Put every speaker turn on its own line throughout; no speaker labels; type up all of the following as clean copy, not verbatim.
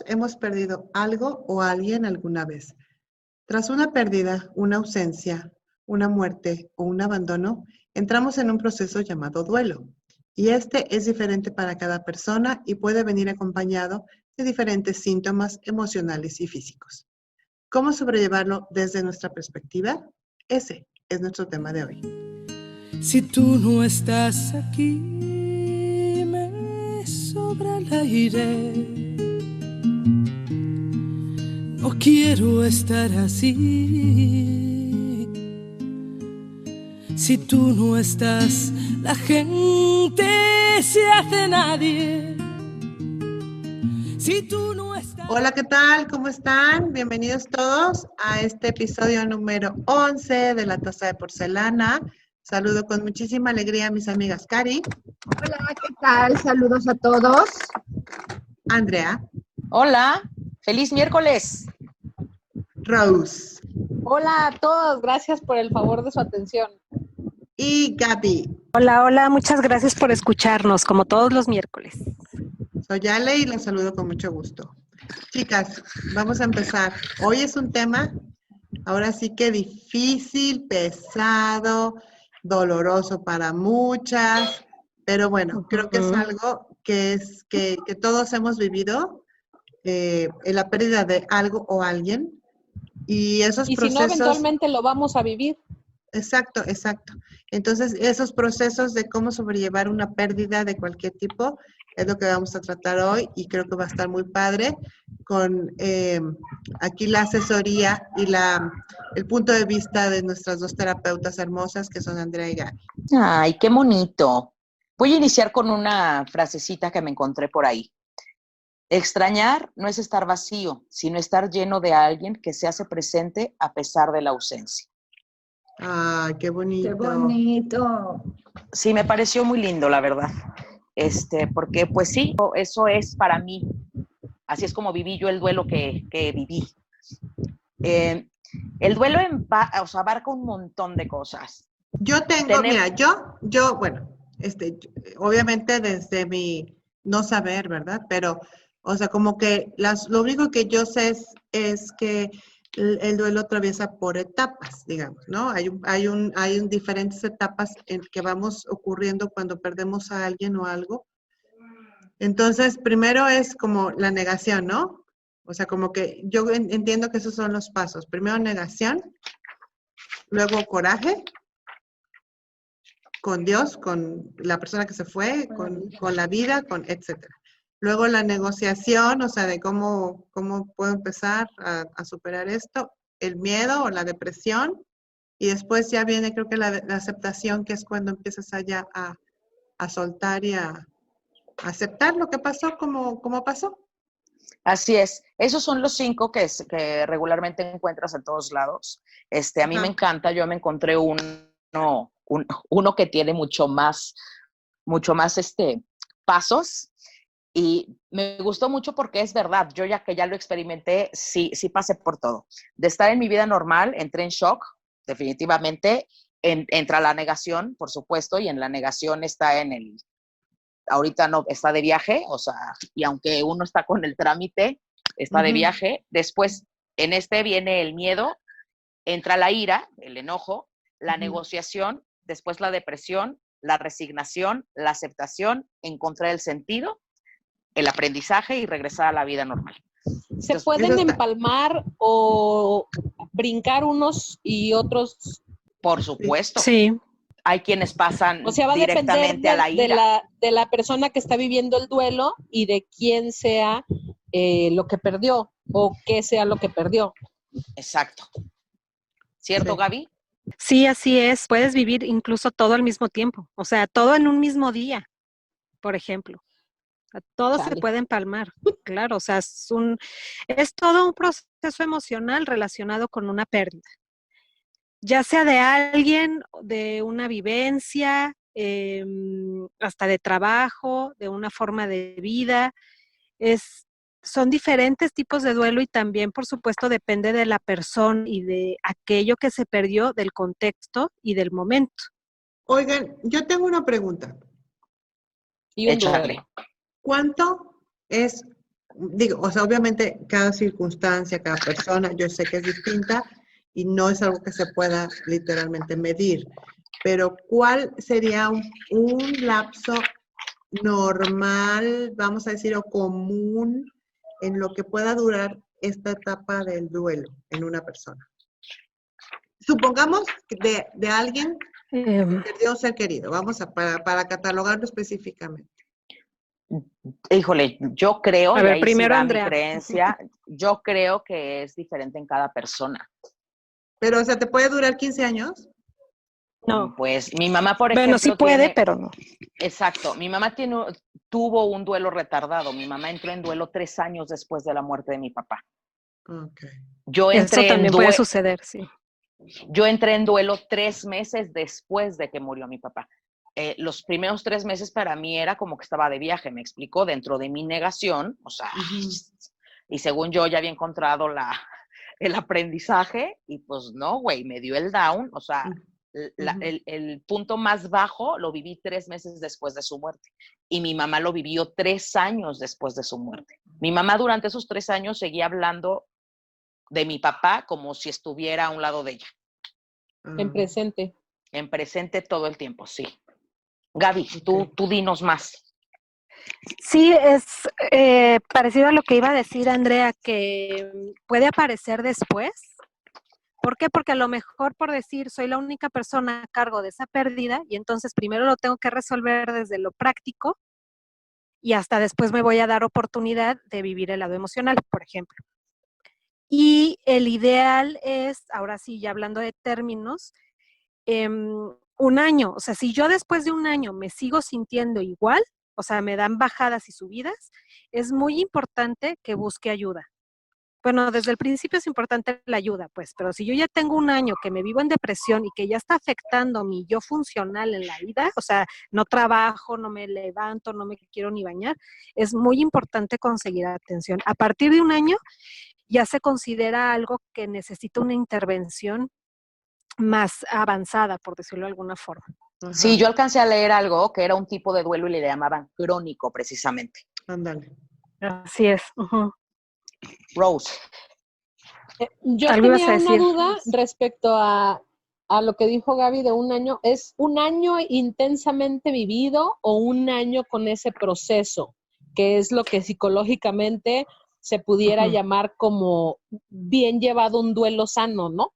Todos hemos perdido algo o alguien alguna vez. Tras una pérdida, una ausencia, una muerte o un abandono, entramos en un proceso llamado duelo. Y este es diferente para cada persona y puede venir acompañado de diferentes síntomas emocionales y físicos. ¿Cómo sobrellevarlo desde nuestra perspectiva? Ese es nuestro tema de hoy.
Si tú no estás aquí, me sobra el aire. No quiero estar así. Si tú no estás, la gente se hace nadie. Si tú no estás...
Hola, ¿qué tal? ¿Cómo están? Bienvenidos todos a este episodio número 11 de La Taza de Porcelana. Saludo con muchísima alegría a mis amigas Cari.
Hola, ¿qué tal? Saludos a todos.
Andrea.
Hola, feliz miércoles.
Rose.
Hola a todos, gracias por el favor de su atención.
Y Gaby.
Hola, muchas gracias por escucharnos, como todos los miércoles.
Soy Ale y les saludo con mucho gusto. Chicas, vamos a empezar. Hoy es un tema, ahora sí que difícil, pesado, doloroso para muchas, pero bueno, creo que es algo que todos hemos vivido, en la pérdida de algo o alguien, y esos procesos...
Y si no, eventualmente lo vamos a vivir.
Exacto. Entonces, esos procesos de cómo sobrellevar una pérdida de cualquier tipo es lo que vamos a tratar hoy y creo que va a estar muy padre con aquí la asesoría y el punto de vista de nuestras dos terapeutas hermosas que son Andrea y Gaby.
Ay, qué bonito. Voy a iniciar con una frasecita que me encontré por ahí. Extrañar no es estar vacío, sino estar lleno de alguien que se hace presente a pesar de la ausencia.
Ay, qué bonito.
Qué bonito.
Sí, me pareció muy lindo, la verdad. Porque pues sí, eso es para mí. Así es como viví yo el duelo que viví. El duelo abarca un montón de cosas.
Obviamente desde mi no saber, ¿verdad? Pero, o sea, como que lo único que yo sé es que el duelo atraviesa por etapas, digamos, ¿no? Hay diferentes etapas en que vamos ocurriendo cuando perdemos a alguien o algo. Entonces, primero es como la negación, ¿no? O sea, como que yo entiendo que esos son los pasos. Primero negación, luego coraje con Dios, con la persona que se fue, con la vida, etcétera. Luego la negociación, o sea, de cómo puedo empezar a superar esto, el miedo o la depresión, y después ya viene creo que la aceptación, que es cuando empiezas allá a soltar y a aceptar lo que pasó como pasó.
Así es. Esos son los 5 que regularmente encuentras en todos lados. A mí me encanta, yo me encontré uno que tiene mucho más pasos. Y me gustó mucho porque es verdad, yo ya lo experimenté, sí pasé por todo. De estar en mi vida normal, entré en shock, definitivamente, entra la negación, por supuesto, y en la negación ahorita no, está de viaje, o sea, y aunque uno está con el trámite, está de viaje. Después, en viene el miedo, entra la ira, el enojo, la negociación, después la depresión, la resignación, la aceptación, encontrar el sentido, el aprendizaje y regresar a la vida normal.
¿Se pueden empalmar o brincar unos y otros?
Por supuesto.
Sí.
Hay quienes pasan
va
directamente a la ira.
De la persona que está viviendo el duelo y de quién sea lo que perdió o qué sea lo que perdió.
Exacto. ¿Cierto, Gaby?
Sí, así es. Puedes vivir incluso todo al mismo tiempo. O sea, todo en un mismo día, por ejemplo. Todo se puede empalmar, claro. O sea, es todo un proceso emocional relacionado con una pérdida. Ya sea de alguien, de una vivencia, hasta de trabajo, de una forma de vida. Son diferentes tipos de duelo y también, por supuesto, depende de la persona y de aquello que se perdió, del contexto y del momento.
Oigan, yo tengo una pregunta.
Échale.
¿Cuánto es digo, o sea, obviamente cada circunstancia, cada persona, yo sé que es distinta y no es algo que se pueda literalmente medir, pero ¿cuál sería un lapso normal, vamos a decir, o común en lo que pueda durar esta etapa del duelo en una persona? Supongamos de alguien que perdió un ser querido, para catalogarlo específicamente.
Híjole, yo creo,
A
y
ver,
ahí sí
primero
va mi
Andrea.
creencia, yo creo que es diferente en cada persona.
Pero, o sea, ¿te puede durar 15 años?
No.
Pues mi mamá, por
Bueno, sí
ejemplo,
puede,
tiene,
pero no.
exacto, mi mamá tuvo un duelo retardado. Mi mamá entró en duelo 3 años después de la muerte de mi papá.
Ok.
Eso también puede suceder, sí.
Yo entré en duelo 3 meses después de que murió mi papá. Los primeros 3 meses para mí era como que estaba de viaje, me explicó, dentro de mi negación, o sea, y según yo ya había encontrado el aprendizaje, y pues no, güey, me dio el down, o sea, el punto más bajo lo viví 3 meses después de su muerte, y mi mamá lo vivió 3 años después de su muerte. Mi mamá durante esos 3 años seguía hablando de mi papá como si estuviera a un lado de ella.
En presente.
En presente todo el tiempo, sí. Gaby, tú dinos más.
Sí, es parecido a lo que iba a decir Andrea, que puede aparecer después. ¿Por qué? Porque a lo mejor por decir soy la única persona a cargo de esa pérdida y entonces primero lo tengo que resolver desde lo práctico y hasta después me voy a dar oportunidad de vivir el lado emocional, por ejemplo. Y el ideal es, ahora sí, ya hablando de términos, 1 año. O sea, si yo después de 1 año me sigo sintiendo igual, o sea, me dan bajadas y subidas, es muy importante que busque ayuda. Bueno, desde el principio es importante la ayuda, pues, pero si yo ya tengo 1 año que me vivo en depresión y que ya está afectando mi yo funcional en la vida, o sea, no trabajo, no me levanto, no me quiero ni bañar, es muy importante conseguir atención. A partir de 1 año ya se considera algo que necesita una intervención más avanzada, por decirlo de alguna forma.
Sí, yo alcancé a leer algo que era un tipo de duelo y le llamaban crónico, precisamente.
Ándale.
Así es.
Rose.
Yo
¿Algo ibas
tenía
a
una
decir?
duda respecto a lo que dijo Gaby de 1 año. ¿Es 1 año intensamente vivido o 1 año con ese proceso? Que es lo que psicológicamente se pudiera llamar como bien llevado un duelo sano, ¿no?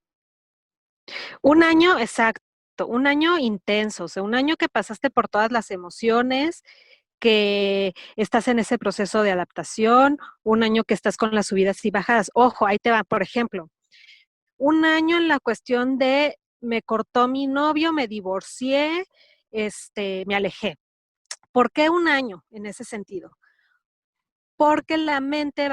1 año, exacto. 1 año intenso, o sea, 1 año que pasaste por todas las emociones, que estás en ese proceso de adaptación, 1 año que estás con las subidas y bajadas. Ojo, ahí te va, por ejemplo, 1 año en la cuestión de me cortó mi novio, me divorcié, me alejé. ¿Por qué 1 año en ese sentido? Porque la mente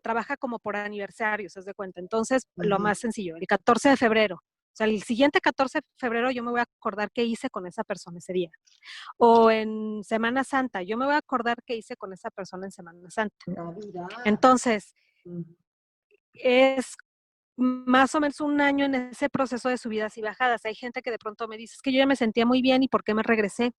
trabaja como por aniversarios, haz de cuenta. Entonces, lo más sencillo, el 14 de febrero. O sea, el siguiente 14 de febrero yo me voy a acordar qué hice con esa persona ese día. O en Semana Santa, yo me voy a acordar qué hice con esa persona en Semana Santa. Entonces, es más o menos 1 año en ese proceso de subidas y bajadas. Hay gente que de pronto me dice, es que yo ya me sentía muy bien y ¿por qué me regresé?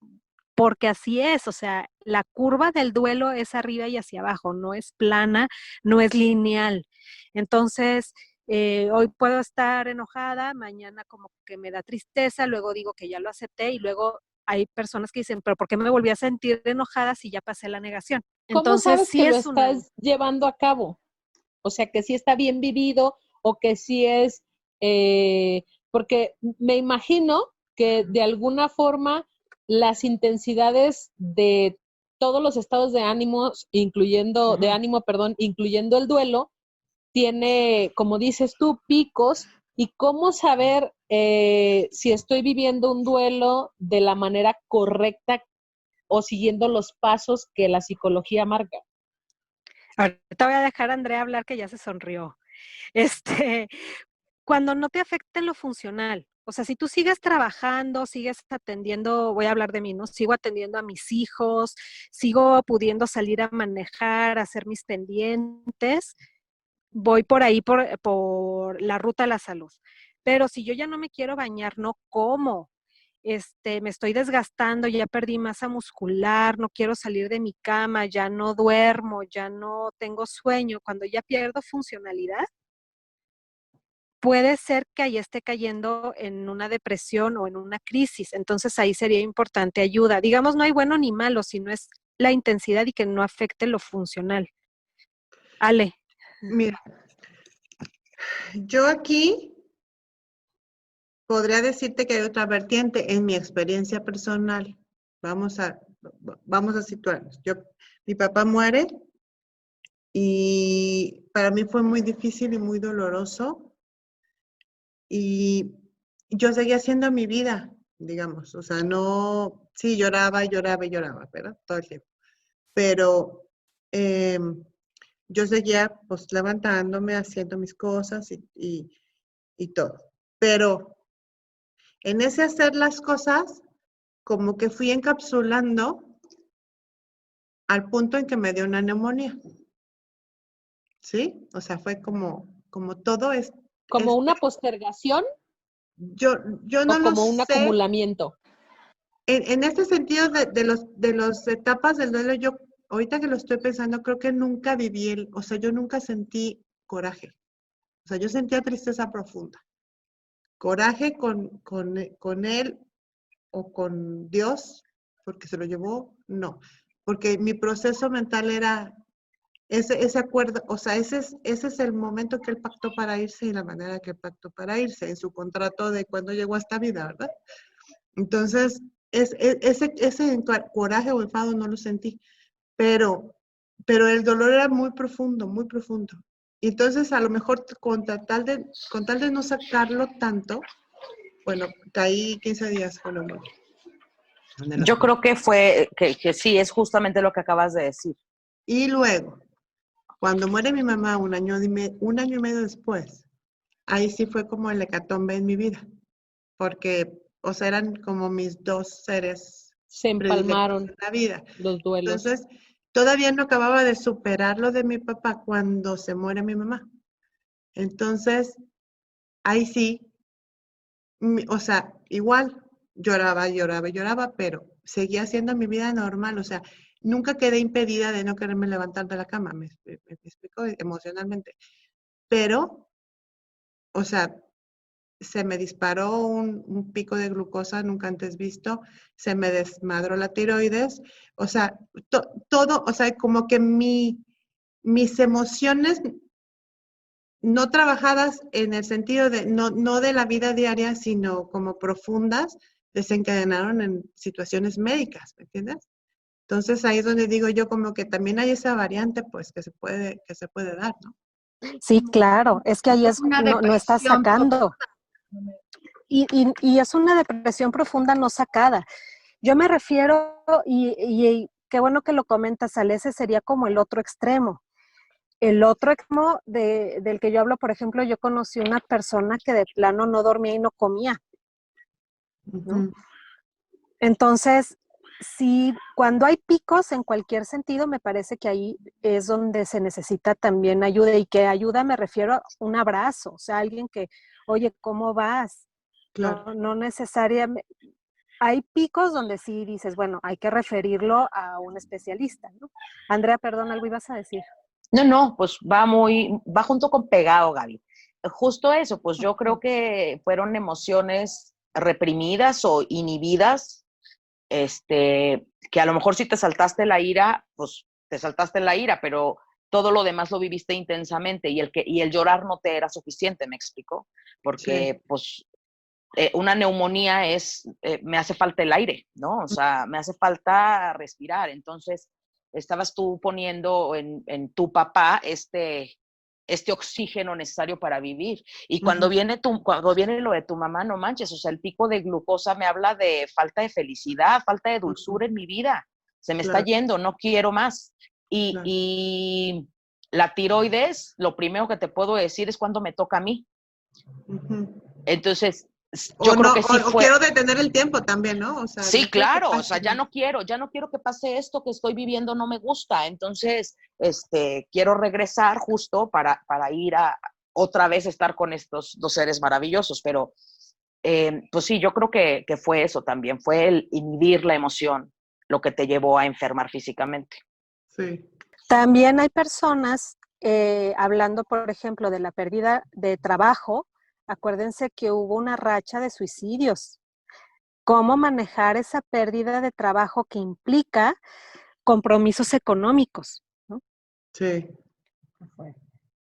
Porque así es, o sea, la curva del duelo es arriba y hacia abajo, no es plana, no es lineal. Entonces, hoy puedo estar enojada, mañana como que me da tristeza, luego digo que ya lo acepté y luego hay personas que dicen, pero ¿por qué me volví a sentir enojada si ya pasé la negación?
¿Cómo
Entonces,
sabes
sí
que lo
es
estás llevando a cabo? O sea, que sí está bien vivido o que sí es, porque me imagino que de alguna forma las intensidades de todos los estados de ánimos, incluyendo el duelo, tiene, como dices tú, picos. ¿Y cómo saber si estoy viviendo un duelo de la manera correcta o siguiendo los pasos que la psicología marca?
Ahorita voy a dejar a Andrea hablar, que ya se sonrió. Cuando no te afecte en lo funcional, o sea, si tú sigues trabajando, sigues atendiendo, voy a hablar de mí, ¿no? Sigo atendiendo a mis hijos, sigo pudiendo salir a manejar, a hacer mis pendientes, voy por ahí por la ruta de la salud. Pero si yo ya no me quiero bañar, no como. me estoy desgastando, ya perdí masa muscular, no quiero salir de mi cama, ya no duermo, ya no tengo sueño, cuando ya pierdo funcionalidad, puede ser que ahí esté cayendo en una depresión o en una crisis. Entonces ahí sería importante ayuda. Digamos, no hay bueno ni malo, sino es la intensidad y que no afecte lo funcional. Ale.
Mira, yo aquí podría decirte que hay otra vertiente en mi experiencia personal. Vamos a situarnos. Mi papá muere y para mí fue muy difícil y muy doloroso. Y yo seguía haciendo mi vida, digamos. O sea, no, sí, lloraba, ¿verdad? Todo el tiempo. Pero yo seguía pues levantándome, haciendo mis cosas y todo. Pero en ese hacer las cosas, como que fui encapsulando al punto en que me dio una neumonía. ¿Sí? O sea, fue como todo es...
¿Como una postergación
Yo no
o
lo
como un
sé.
acumulamiento?
En este sentido de las etapas del duelo, yo ahorita que lo estoy pensando, creo que nunca viví o sea, yo nunca sentí coraje. O sea, yo sentía tristeza profunda. Coraje con él o con Dios, porque se lo llevó, no. Porque mi proceso mental era ese acuerdo, o sea, ese es el momento que él pactó para irse y la manera que él pactó para irse, en su contrato de cuando llegó a esta vida, ¿verdad? Entonces, ese coraje o enfado no lo sentí, pero el dolor era muy profundo, muy profundo. Y entonces, a lo mejor, con tal de no sacarlo tanto, bueno, caí 15 días con lo mismo.
Yo creo que fue, que sí, es justamente lo que acabas de decir.
Y luego, cuando muere mi mamá un año y medio después, ahí sí fue como el hecatombe en mi vida, porque, o sea, eran como mis dos seres
Se empalmaron
en la vida.
los duelos.
Entonces, todavía no acababa de superar lo de mi papá cuando se muere mi mamá. Entonces, ahí sí, o sea, igual lloraba, pero seguía haciendo mi vida normal, o sea, nunca quedé impedida de no quererme levantar de la cama, me explico emocionalmente. Pero, o sea, se me disparó un pico de glucosa nunca antes visto, se me desmadró la tiroides, o sea, todo, o sea, como que mis emociones no trabajadas en el sentido de, no de la vida diaria, sino como profundas, desencadenaron en situaciones médicas, ¿me entiendes? Entonces ahí es donde digo yo como que también hay esa variante, pues, que se puede dar, ¿no?
Sí, claro, es que ahí es,
Una
no estás
depresión
sacando. Y es una depresión profunda no sacada. Yo me refiero, y qué bueno que lo comentas, Ale, ese sería como el otro extremo. El otro extremo del que yo hablo, por ejemplo, yo conocí una persona que de plano no dormía y no comía, ¿no?
Uh-huh.
Entonces, sí, cuando hay picos en cualquier sentido, me parece que ahí es donde se necesita también ayuda. Y que ayuda me refiero a un abrazo, o sea, alguien que, oye, ¿cómo vas?
Claro.
No necesariamente. Hay picos donde sí dices, bueno, hay que referirlo a un especialista, ¿no? Andrea, perdón, algo ibas a decir.
No, pues va junto con pegado, Gaby. Justo eso, pues yo creo que fueron emociones reprimidas o inhibidas, que a lo mejor si te saltaste la ira, pues te saltaste la ira, pero todo lo demás lo viviste intensamente y el llorar no te era suficiente, ¿me explico? Porque
Sí.
pues una neumonía me hace falta el aire, ¿no? O sea, me hace falta respirar. Entonces, estabas tú poniendo en tu papá este oxígeno necesario para vivir. Y cuando viene lo de tu mamá, no manches, o sea, el pico de glucosa me habla de falta de felicidad, falta de dulzura en mi vida. Se me está yendo, no quiero más. Y la tiroides, lo primero que te puedo decir es cuando me toca a mí. Entonces, yo creo que sí fue...
quiero detener el tiempo también, ¿no? O sea,
sí, claro, o sea, ya no quiero que pase esto que estoy viviendo, no me gusta. Entonces, quiero regresar justo para ir a otra vez estar con estos dos seres maravillosos, pero pues sí, yo creo que fue eso también, fue el inhibir la emoción lo que te llevó a enfermar físicamente.
Sí.
También hay personas, hablando, por ejemplo, de la pérdida de trabajo, acuérdense que hubo una racha de suicidios. ¿Cómo manejar esa pérdida de trabajo que implica compromisos económicos, ¿no?
Sí.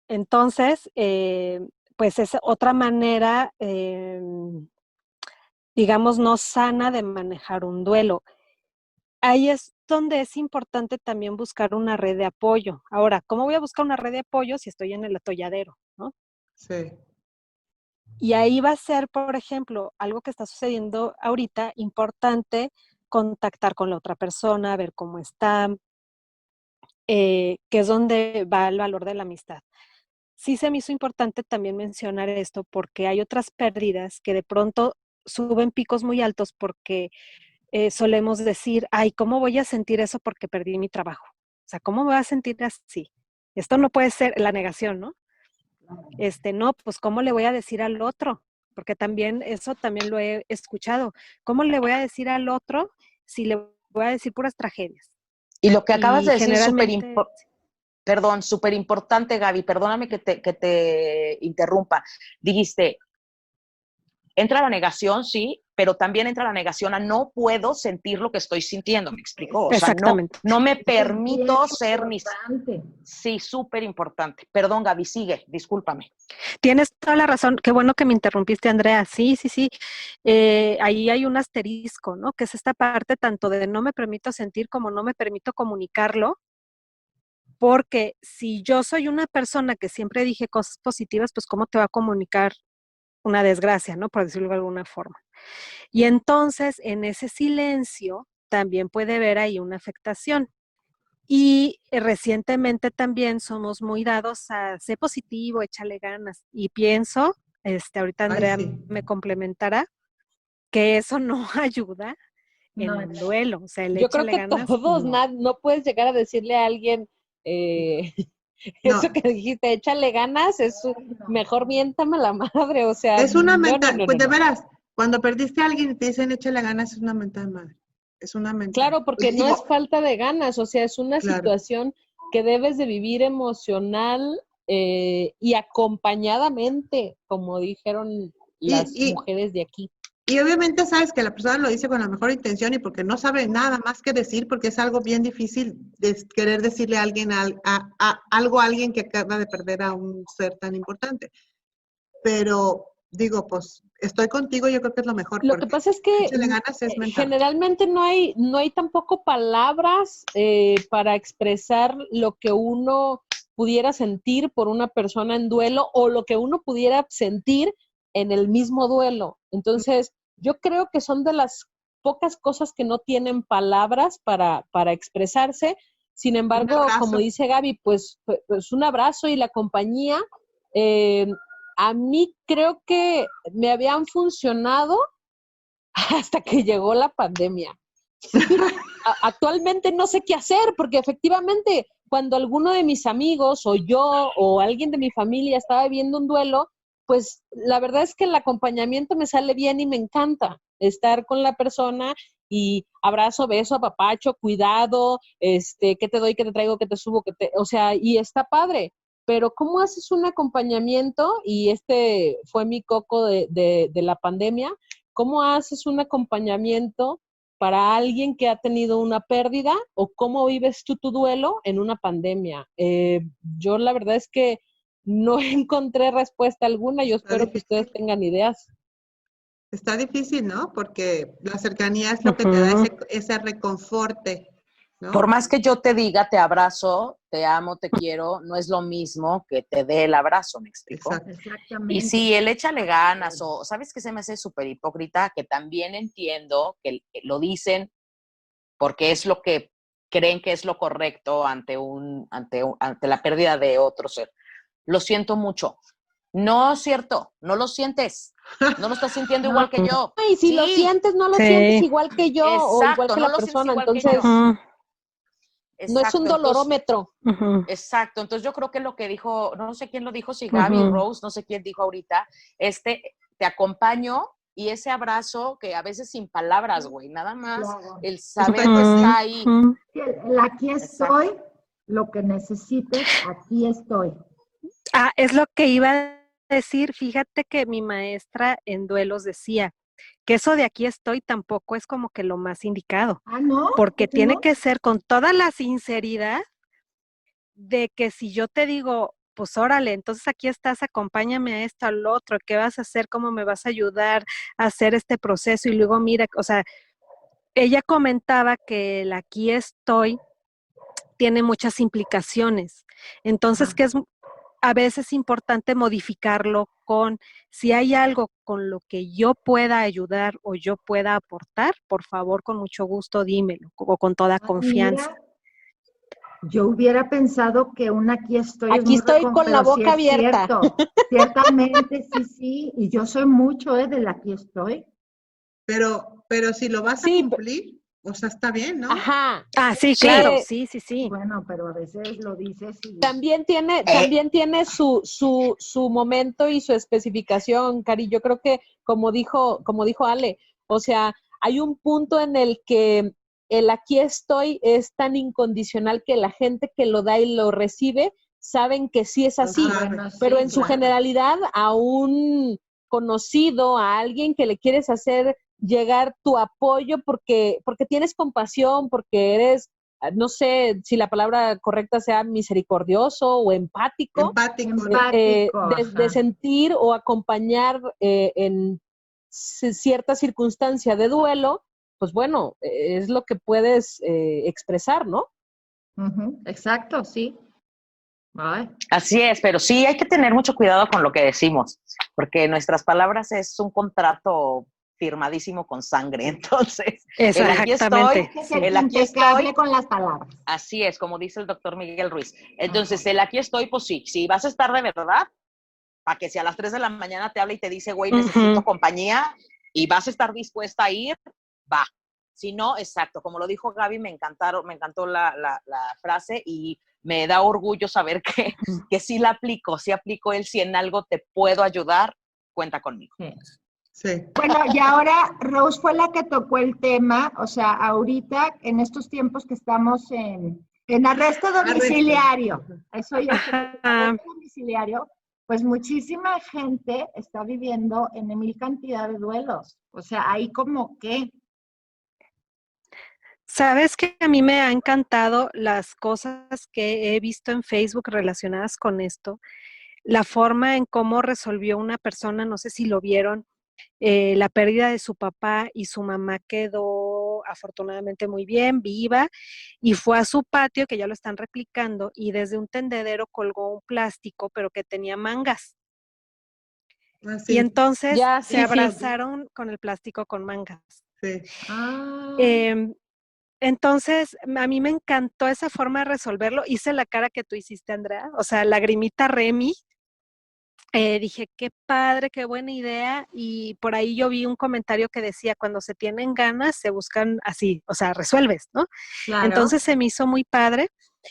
Entonces, pues es otra manera, digamos, no sana de manejar un duelo. Ahí es donde es importante también buscar una red de apoyo. Ahora, ¿cómo voy a buscar una red de apoyo si estoy en el atolladero, ¿no?
Sí.
Y ahí va a ser, por ejemplo, algo que está sucediendo ahorita, importante contactar con la otra persona, ver cómo está, que es donde va el valor de la amistad. Sí se me hizo importante también mencionar esto porque hay otras pérdidas que de pronto suben picos muy altos porque solemos decir, ay, ¿cómo voy a sentir eso porque perdí mi trabajo? O sea, ¿cómo me voy a sentir así? Esto no puede ser la negación, ¿no? No, pues ¿cómo le voy a decir al otro? Porque también eso también lo he escuchado. ¿Cómo le voy a decir al otro si le voy a decir puras tragedias?
Y lo que acabas
Y
de decir,
generalmente,
súper importante, Gaby, perdóname que te interrumpa. Dijiste, entra la negación, sí, pero también entra la negación a no puedo sentir lo que estoy sintiendo, ¿me explico? O sea,
exactamente.
no me
Eso es
permito
bien
ser
importante.
Sí, súper importante. Perdón, Gaby, sigue, discúlpame.
Tienes toda la razón. Qué bueno que me interrumpiste, Andrea. Sí, sí, sí. Ahí hay un asterisco, ¿no? Que es esta parte tanto de no me permito sentir como no me permito comunicarlo. Porque si yo soy una persona que siempre dije cosas positivas, pues ¿cómo te va a comunicar una desgracia, ¿no? Por decirlo de alguna forma. Y entonces, en ese silencio, también puede haber ahí una afectación. Y recientemente también somos muy dados a ser positivo, échale ganas. Y pienso, ahorita
Ay,
Andrea
sí.
me complementará, que eso no ayuda en
No,
un duelo. O sea, el
Yo creo
échale
que
ganas,
todos,
no.
no puedes llegar a decirle a alguien eso
No.
que dijiste, échale ganas, mejor miéntame la madre, o sea,
Es una
no, no,
mental,
no,
pues
no,
de
no.
veras, cuando perdiste a alguien y te dicen échale ganas, es una mental madre. Es una mental.
Claro, porque no es
Digo,
falta de ganas, o sea, es una
claro.
situación que debes de vivir emocional y acompañadamente, como dijeron las
Y,
mujeres de aquí.
y obviamente sabes que la persona lo dice con la mejor intención y porque no sabe nada más que decir, porque es algo bien difícil de querer decirle a alguien algo a alguien que acaba de perder a un ser tan importante. Pero digo, pues estoy contigo, yo creo que es lo mejor,
Lo que
porque
pasa es que
échale ganas es mental.
generalmente no hay tampoco palabras para expresar lo que uno pudiera sentir por una persona en duelo o lo que uno pudiera sentir en el mismo duelo. Entonces, yo creo que son de las pocas cosas que no tienen palabras para expresarse. Sin
Un
embargo, como
abrazo.
dice Gaby, pues un abrazo y la compañía. eh, a mí creo que me habían funcionado hasta que llegó la pandemia. Actualmente no sé qué hacer porque efectivamente cuando alguno de mis amigos o yo o alguien de mi familia estaba viviendo un duelo, pues la verdad es que el acompañamiento me sale bien y me encanta estar con la persona y abrazo, beso, apapacho, cuidado, qué te doy, qué te traigo, qué te subo, o sea, y está padre. Pero ¿cómo haces un acompañamiento? Y este fue mi coco de la pandemia. ¿Cómo haces un acompañamiento para alguien que ha tenido una pérdida o cómo vives tú tu duelo en una pandemia? Yo la verdad es que no encontré respuesta alguna. Yo
Está
espero que ustedes
difícil.
tengan ideas.
Está difícil, ¿no? Porque la cercanía es lo que te da
Ujú.
ese reconforte,
Por
¿no?
más que yo te diga, te abrazo, te amo, te quiero, no es lo mismo que te dé el abrazo, ¿me explico?
Exacto.
Y
Exactamente.
sí, el échale ganas, o ¿sabes qué se me hace súper hipócrita? Que también entiendo que lo dicen porque es lo que creen que es lo correcto ante la pérdida de otro ser. Lo siento mucho. No es cierto, no lo sientes. No lo estás sintiendo
No,
igual que yo.
Y si lo
Sí,
sientes, no lo sientes
Sí.
igual que yo o igual
exacto,
que
no
la
lo sientes
persona.
igual que yo.
Entonces,
Ujú,
no es un
Exacto, entonces,
dolorómetro.
ujú,
exacto. Entonces yo creo que lo que dijo, no sé quién lo dijo, si Gaby,
ujú.
Rose, no sé quién dijo ahorita, te acompaño y ese abrazo que a veces sin palabras, güey, nada más
Claro.
el saber que
Pues sí.
está ahí.
Ujú.
El aquí estoy, lo que necesites, aquí estoy.
Es lo que iba a decir. Fíjate que mi maestra en duelos decía que eso de aquí estoy tampoco es como que lo más indicado,
Ah, ¿no?
porque
¿Por qué
tiene
no?
que ser con toda la sinceridad de que si yo te digo, pues órale, entonces aquí estás, acompáñame a esto, al otro, ¿qué vas a hacer? ¿Cómo me vas a ayudar a hacer este proceso? Y luego mira, o sea, ella comentaba que el aquí estoy tiene muchas implicaciones. Entonces,
Ajá.
que es a veces importante modificarlo con, si hay algo con lo que yo pueda ayudar o yo pueda aportar, por favor, con mucho gusto dímelo, o con toda confianza.
Mira, yo hubiera pensado que un aquí estoy es
Aquí
muy
estoy con la
pero sí
boca
es
abierta.
cierto. Ciertamente, sí, y yo soy mucho del aquí estoy.
Pero si lo vas a
Sí,
cumplir, o sea, está bien, ¿no?
ajá.
Sí,
Sí,
claro, sí.
Bueno, pero a veces lo dices y...
También tiene su momento y su especificación, Cari. Yo creo que, como dijo Ale, o sea, hay un punto en el que el aquí estoy es tan incondicional que la gente que lo da y lo recibe saben que sí es así,
Ajá.
Bueno,
pero
sí,
en su
claro.
generalidad a un conocido, a alguien que le quieres hacer llegar tu apoyo porque tienes compasión, porque eres, no sé si la palabra correcta sea misericordioso o empático,
Empático, ¿no?
Empático,
de
ajá.
sentir o acompañar en cierta circunstancia de duelo, pues bueno, es lo que puedes expresar, ¿no?
Ujú, exacto, sí. Ay,
Así es, pero sí hay que tener mucho cuidado con lo que decimos, porque nuestras palabras es un contrato firmadísimo con sangre. Entonces, el aquí estoy,
Exactamente.
que ser
el aquí
impecable
estoy,
con las palabras.
así es, como dice el doctor Miguel Ruiz. Entonces, el aquí estoy, pues sí, si vas a estar de verdad, para que si a las 3 de la mañana te habla y te dice, güey, necesito
Ujú.
compañía y vas a estar dispuesta a ir, va. Si no, exacto, como lo dijo Gaby, me encantó la frase y me da orgullo saber que sí la aplico, sí aplico él, si en algo te puedo ayudar, cuenta conmigo.
Sí.
Sí.
Bueno, y ahora Rose fue la que tocó el tema, o sea, ahorita, en estos tiempos que estamos en arresto domiciliario, eso ya se
Ajá.
arresto domiciliario, pues muchísima gente está viviendo en mil cantidad de duelos. O sea, ahí como que,
Sabes que a mí me ha encantado las cosas que he visto en Facebook relacionadas con esto, la forma en cómo resolvió una persona, no sé si lo vieron, la pérdida de su papá, y su mamá quedó afortunadamente muy bien, viva, y fue a su patio, que ya lo están replicando, y desde un tendedero colgó un plástico, pero que tenía mangas. Y
Así,
entonces
Ya,
se
sí, sí.
abrazaron con el plástico con mangas.
sí.
Em, Entonces, a mí me encantó esa forma de resolverlo. Hice la cara que tú hiciste, Andrea, o sea, lagrimita Remy. Dije, qué padre, qué buena idea. Y por ahí yo vi un comentario que decía, cuando se tienen ganas, se buscan así, o sea, resuelves, ¿no?
claro.
Entonces se me hizo muy padre.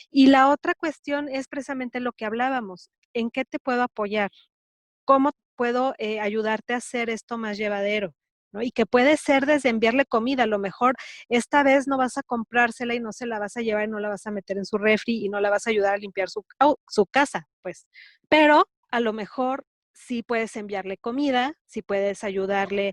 Y la otra cuestión es precisamente lo que hablábamos. ¿En qué te puedo apoyar? ¿Cómo puedo ayudarte a hacer esto más llevadero? ¿No? Y que puede ser desde enviarle comida, a lo mejor esta vez no vas a comprársela y no se la vas a llevar y no la vas a meter en su refri y no la vas a ayudar a limpiar su casa, pues. Pero a lo mejor sí puedes enviarle comida, sí puedes ayudarle,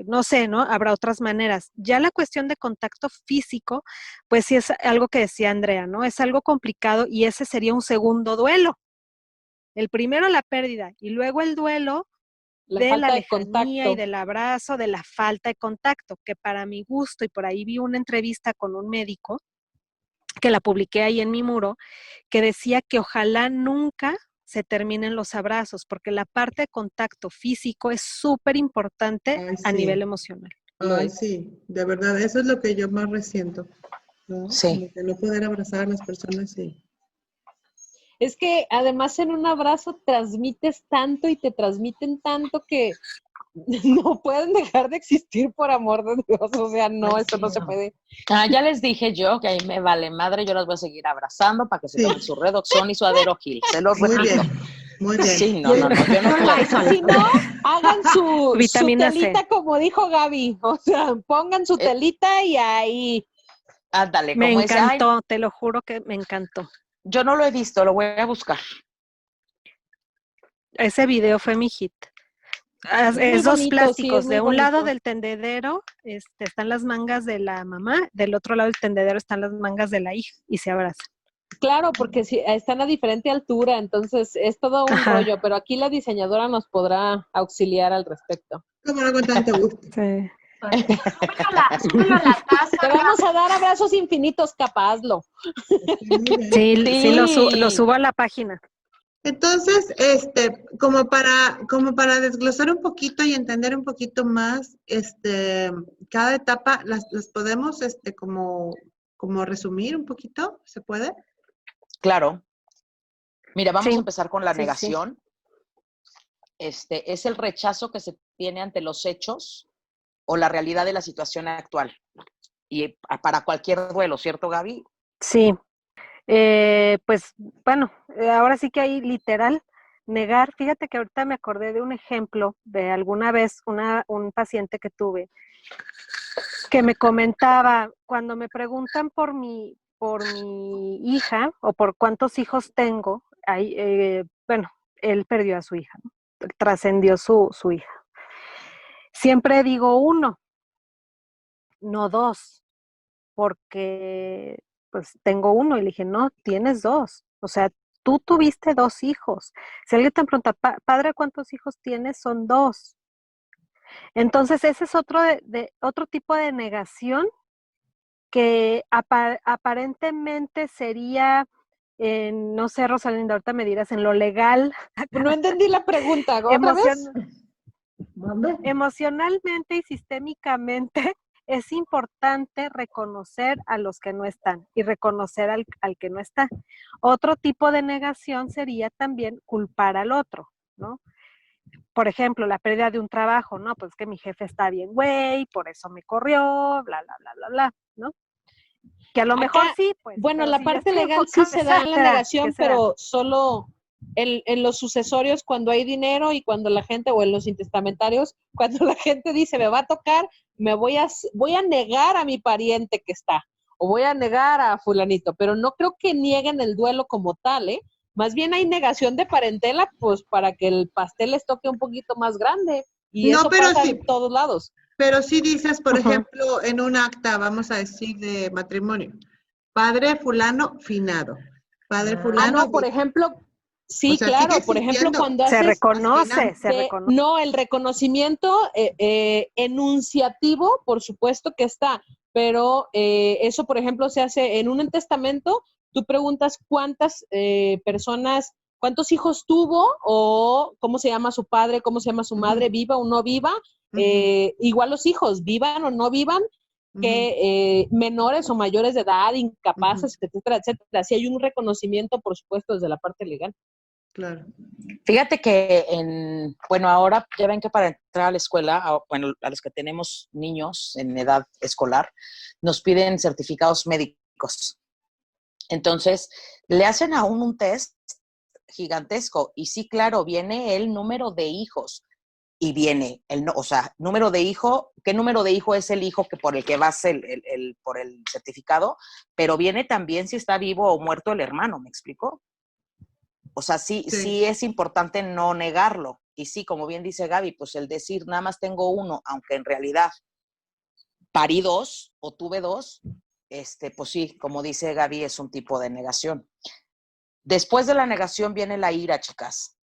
no sé, ¿no? Habrá otras maneras. Ya la cuestión de contacto físico, pues sí es algo que decía Andrea, ¿no? Es algo complicado y ese sería un segundo duelo. El primero la pérdida y luego el duelo
La
de la
falta de
lejanía
contacto.
y del abrazo, de la falta de contacto, que para mi gusto, y por ahí vi una entrevista con un médico, que la publiqué ahí en mi muro, que decía que ojalá nunca se terminen los abrazos, porque la parte de contacto físico es súper importante
Ay,
a nivel
sí.
emocional.
Ay, sí. De verdad, eso es lo que yo más resiento, ¿no?
Sí.
Como que no poder abrazar a las personas, sí.
Es que además en un abrazo transmites tanto y te transmiten tanto que no pueden dejar de existir, por amor de Dios. O sea, no,
Ay,
esto
sí,
no se
no.
puede.
Ya les dije yo que ahí me vale madre, yo las voy a seguir abrazando para que se
Sí.
tomen su Redoxon y su Aderogil, se los
Muy
repito.
bien. Muy bien.
Sí, no, yo no puedo.
Si no, hagan su
Vitamina C.
telita como dijo Gaby. O sea, pongan su telita y ahí.
Ándale,
Me
como dice, ay,
encantó, te lo juro que me encantó.
yo no lo he visto, lo voy a buscar.
Ese video fue mi hit.
Es muy
Es dos
bonito, sí,
plásticos.
es muy
De un lado
bonito.
del tendedero están las mangas de la mamá, del otro lado del tendedero están las mangas de la hija y se abrazan.
Claro, porque si están a diferente altura, entonces es todo un
Ajá.
rollo, pero aquí la diseñadora nos podrá auxiliar al respecto.
Como no con tanto gusto.
Sí.
Súbelo a la taza.
Te vamos a dar abrazos infinitos, capazlo.
Muy bien.
Sí, lo
Sí.
subo a la página.
Entonces, como para desglosar un poquito y entender un poquito más, cada etapa las podemos, como resumir un poquito, ¿se puede?
Claro. Mira, vamos
Sí,
a empezar con la
sí.
negación. Es el rechazo que se tiene ante los hechos o la realidad de la situación actual. Y para cualquier duelo, ¿cierto, Gaby?
Sí. Pues bueno, ahora sí que hay literal negar. Fíjate que ahorita me acordé de un ejemplo de alguna vez un paciente que tuve que me comentaba, cuando me preguntan por mi hija o por cuántos hijos tengo, bueno, él perdió a su hija, ¿no? Trascendió su hija. Siempre digo 1, no 2, porque pues tengo 1 y le dije, no, tienes 2. O sea, tú tuviste 2 hijos. Si alguien te pregunta, padre, ¿cuántos hijos tienes? Son 2. Entonces, ese es otro tipo de negación que aparentemente sería, no sé, Rosalinda, ahorita me dirás, en lo legal.
No entendí la pregunta, ¿otra vez?
Emocionalmente y sistémicamente es importante reconocer a los que no están y reconocer al que no está. Otro tipo de negación sería también culpar al otro, ¿no? Por ejemplo, la pérdida de un trabajo, ¿no? Pues que mi jefe está bien, güey, por eso me corrió, bla, bla, bla, bla, bla, ¿no? Que a lo mejor
Acá,
sí, pues.
bueno,
pero
la
si ya
parte
estoy
legal sí
enfocada,
se da en la negación,
¿qué será?
pero solo en los sucesorios cuando hay dinero y cuando la gente, o en los intestamentarios, cuando la gente dice, me va a tocar, voy a negar a mi pariente que está, o voy a negar a fulanito, pero no creo que nieguen el duelo como tal, ¿eh? Más bien hay negación de parentela, pues para que el pastel les toque un poquito más grande, y
No,
eso
pero
pasa
sí.
en todos lados.
Pero si dices, por
Ujú.
ejemplo, en un acta, vamos a decir, de matrimonio, padre fulano finado, padre fulano.
No, por ejemplo, sí,
O sea,
claro,
sigue
por ejemplo,
existiendo.
cuando
Se
haces
reconoce, se reconoce.
no, el reconocimiento enunciativo, por supuesto que está, pero eso, por ejemplo, se hace en un testamento. Tú preguntas cuántas personas, cuántos hijos tuvo o cómo se llama su padre, cómo se llama su madre, viva o no viva. Igual los hijos, vivan o no vivan, que menores o mayores de edad, incapaces, etcétera, etcétera. Sí hay un reconocimiento, por supuesto, desde la parte legal.
Claro.
Fíjate que ahora ya ven que para entrar a la escuela, a los que tenemos niños en edad escolar, nos piden certificados médicos. Entonces, le hacen a un test gigantesco y sí, claro, viene el número de hijos y viene número de hijo. ¿Qué número de hijo es el hijo que por el que vas por el certificado? Pero viene también si está vivo o muerto el hermano, ¿me explico? O sea, sí es importante no negarlo. Y sí, como bien dice Gaby, pues el decir nada más tengo 1, aunque en realidad parí 2 o tuve 2, pues sí, como dice Gaby, es un tipo de negación. Después de la negación viene la ira, chicas.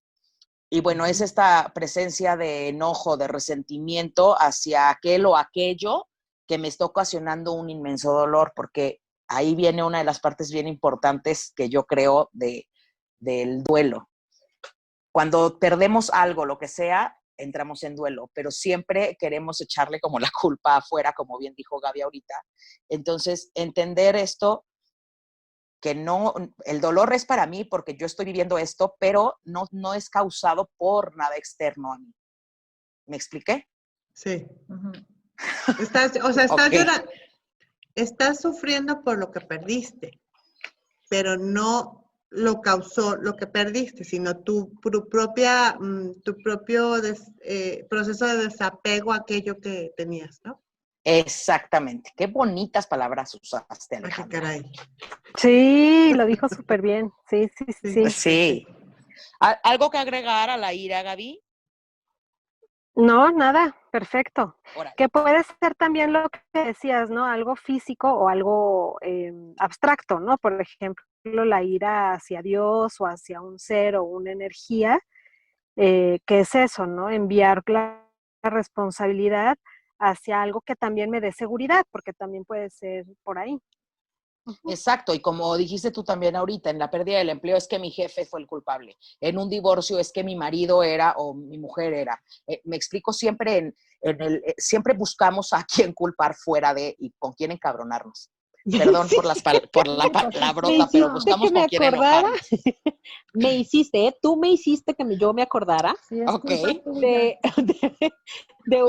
Y bueno, es esta presencia de enojo, de resentimiento hacia aquel o aquello que me está ocasionando un inmenso dolor, porque ahí viene una de las partes bien importantes que yo creo del duelo. Cuando perdemos algo, lo que sea, entramos en duelo, pero siempre queremos echarle como la culpa afuera, como bien dijo Gaby ahorita. Entonces, entender esto, que no, el dolor es para mí porque yo estoy viviendo esto, pero no es causado por nada externo a mí. ¿Me expliqué?
Sí. Estás llorando, estás sufriendo por lo que perdiste, pero no lo causó lo que perdiste, sino tu propio proceso de desapego a aquello que tenías, ¿no?
Exactamente. Qué bonitas palabras usaste,
Ay, qué
Alejandra.
caray.
Sí, lo dijo súper bien. Sí, sí, sí.
Sí. ¿Algo que agregar a la ira, Gaby?
No, nada, perfecto.
Órale.
Que puede ser también lo que decías, ¿no? Algo físico o algo abstracto, ¿no? Por ejemplo, la ira hacia Dios o hacia un ser o una energía, que es eso, ¿no? Enviar la responsabilidad hacia algo que también me dé seguridad, porque también puede ser por ahí.
Exacto, y como dijiste tú también ahorita, en la pérdida del empleo es que mi jefe fue el culpable, en un divorcio es que mi marido era o mi mujer era. Me explico, siempre siempre buscamos a quién culpar fuera de y con quién encabronarnos. Perdón
Sí.
por la palabrota, pero buscamos con quién enojarnos.
Me hiciste, tú me hiciste que yo me acordara
Sí, es
Ok.
culpa tuya.
de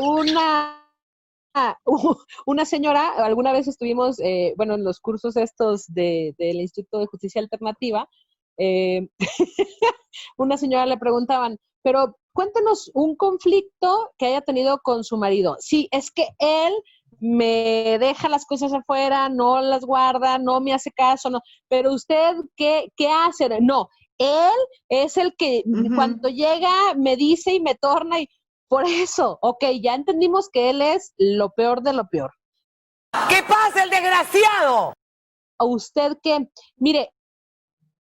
una señora. Alguna vez estuvimos, bueno, en los cursos estos del Instituto de Justicia Alternativa, una señora le preguntaban, pero cuéntanos un conflicto que haya tenido con su marido. Sí, es que él me deja las cosas afuera, no las guarda, no me hace caso, no. Pero usted, ¿qué hace? No, él es el que cuando llega me dice y me torna y por eso, ok, ya entendimos que él es lo peor de lo peor.
¿Qué pasa, el desgraciado?
¿A usted qué? Mire,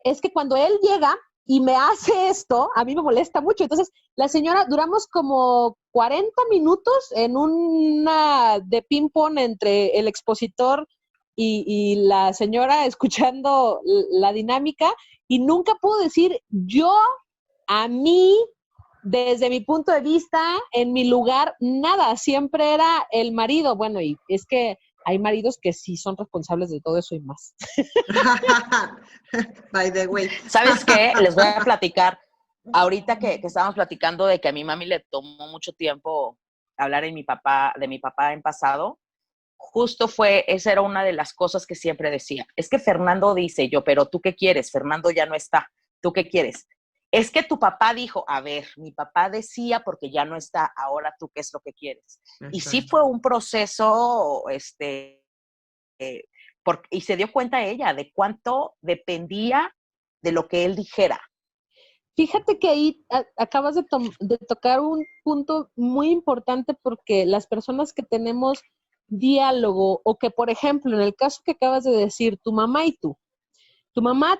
es que cuando él llega y me hace esto, a mí me molesta mucho. Entonces, la señora, duramos como 40 minutos en una de ping-pong entre el expositor y la señora escuchando la dinámica y nunca pudo decir a mí, desde mi punto de vista, en mi lugar, nada, siempre era el marido. Bueno, y es que hay maridos que sí son responsables de todo eso y más.
By the way.
¿Sabes qué? Les voy a platicar. Ahorita que estábamos platicando de que a mi mami le tomó mucho tiempo hablar de mi papá en pasado, justo esa era una de las cosas que siempre decía. Es que Fernando dice, yo, pero ¿tú qué quieres? Fernando ya no está. ¿Tú qué quieres? Es que tu papá dijo, a ver, mi papá decía porque ya no está, ahora tú qué es lo que quieres. Y sí fue un proceso, y se dio cuenta ella de cuánto dependía de lo que él dijera.
Fíjate que ahí acabas de tocar un punto muy importante porque las personas que tenemos diálogo o que, por ejemplo, en el caso que acabas de decir, tu mamá y tú, tu mamá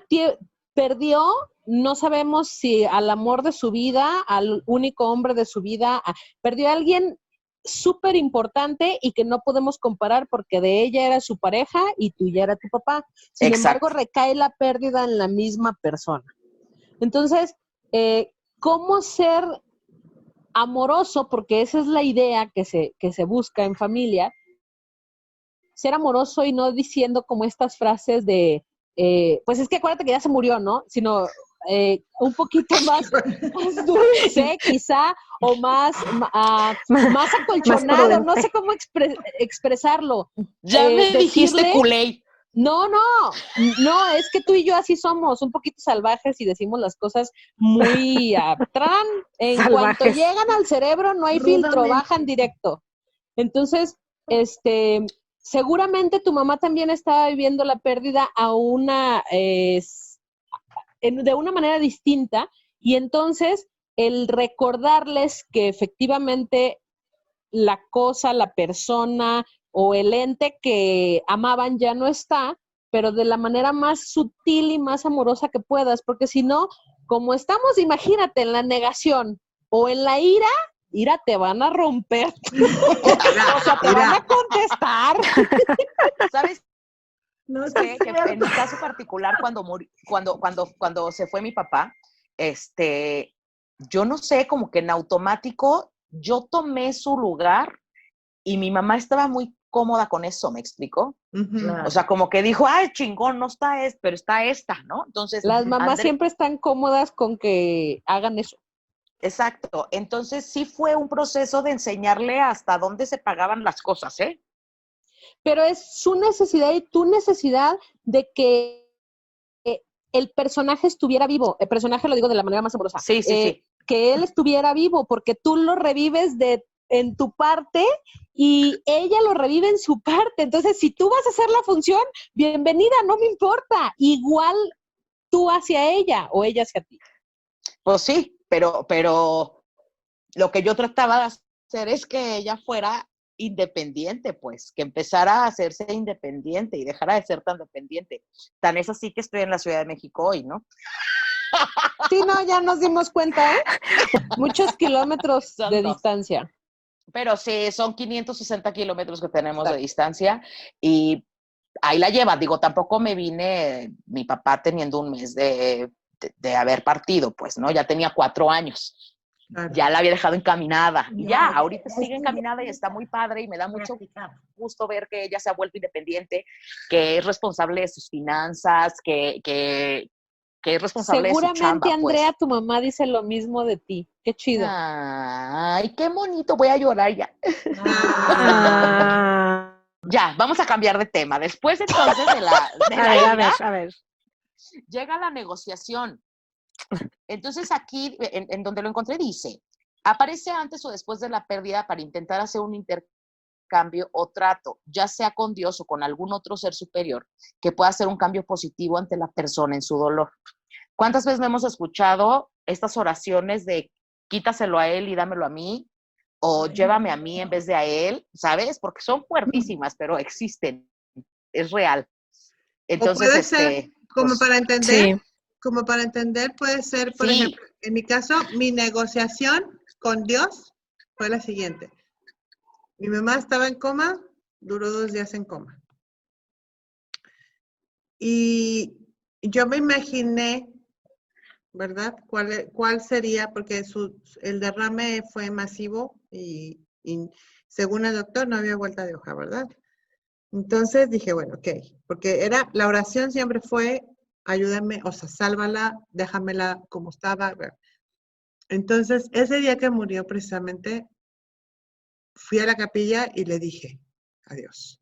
perdió, no sabemos si al amor de su vida, al único hombre de su vida, perdió a alguien súper importante y que no podemos comparar porque de ella era su pareja y tú ya era tu papá. Sin embargo, recae la pérdida en la misma persona. Entonces, ¿cómo ser amoroso? Porque esa es la idea que se busca en familia. Ser amoroso y no diciendo como estas frases de pues es que acuérdate que ya se murió, ¿no? Sino un poquito más dulce quizá o más acolchonado, no sé cómo expresarlo.
Ya me dijiste culé.
No, es que tú y yo así somos, un poquito salvajes y decimos las cosas muy en
salvajes.
Cuanto llegan al cerebro no hay filtro, bajan directo. Entonces, seguramente tu mamá también estaba viviendo la pérdida de una manera distinta y entonces el recordarles que efectivamente la cosa, la persona o el ente que amaban ya no está, pero de la manera más sutil y más amorosa que puedas, porque si no, como estamos, imagínate, en la negación o en la ira te van a romper. O sea, te van a contestar.
¿Sabes?
No,
que en mi caso particular, cuando se fue mi papá, yo no sé, como que en automático yo tomé su lugar y mi mamá estaba muy cómoda con eso, ¿me explico?
Claro.
O sea, como que dijo, ay, chingón, no está pero está esta, ¿no? Entonces,
las mamás siempre están cómodas con que hagan eso.
Exacto. Entonces, sí fue un proceso de enseñarle hasta dónde se pagaban las cosas, ¿eh?
Pero es su necesidad y tu necesidad de que el personaje estuviera vivo. El personaje lo digo de la manera más amorosa.
Sí, sí.
Que él estuviera vivo, porque tú lo revives en tu parte y ella lo revive en su parte. Entonces, si tú vas a hacer la función, bienvenida, no me importa. Igual tú hacia ella o ella hacia ti.
Pues sí, pero lo que yo trataba de hacer es que ella fuera independiente, pues, que empezara a hacerse independiente y dejara de ser tan dependiente. Tan es así que estoy en la Ciudad de México hoy, ¿no?
Sí, no, ya nos dimos cuenta, ¿eh? Muchos kilómetros de distancia.
Pero sí, son 560 kilómetros que tenemos de distancia y ahí la lleva. Digo, tampoco me vine, mi papá teniendo un mes de haber partido, pues, ¿no? Ya tenía 4 años. Claro. Ya la había dejado encaminada. Y ya, ahorita sigue encaminada y está muy padre y me da mucho gusto ver que ella se ha vuelto independiente, que es responsable de sus finanzas, que es responsable de su chamba.
Seguramente, Andrea, pues. Tu mamá dice lo mismo de ti. Qué chido.
Ay, qué bonito. Voy a llorar ya. Ya, vamos a cambiar de tema. Después entonces de la
a ver.
Llega la negociación. Entonces aquí, en donde lo encontré, dice, aparece antes o después de la pérdida para intentar hacer un intercambio o trato, ya sea con Dios o con algún otro ser superior, que pueda hacer un cambio positivo ante la persona en su dolor. ¿Cuántas veces no hemos escuchado estas oraciones de quítaselo a él y dámelo a mí? O llévame a mí en vez de a él, ¿sabes? Porque son fuertísimas, pero existen. Es real. Entonces,
o puede ser, como pues, para entender,
sí.
Como para entender, puede ser, por ejemplo, en mi caso, mi negociación con Dios fue la siguiente. Mi mamá estaba en coma, duró 2 días en coma. Y yo me imaginé, ¿verdad? ¿Cuál sería? Porque el derrame fue masivo y según el doctor no había vuelta de hoja, ¿verdad? Entonces dije, bueno, ok, porque la oración siempre fue, ayúdame, o sea, sálvala, déjamela como estaba. Entonces, ese día que murió precisamente, fui a la capilla y le dije, adiós.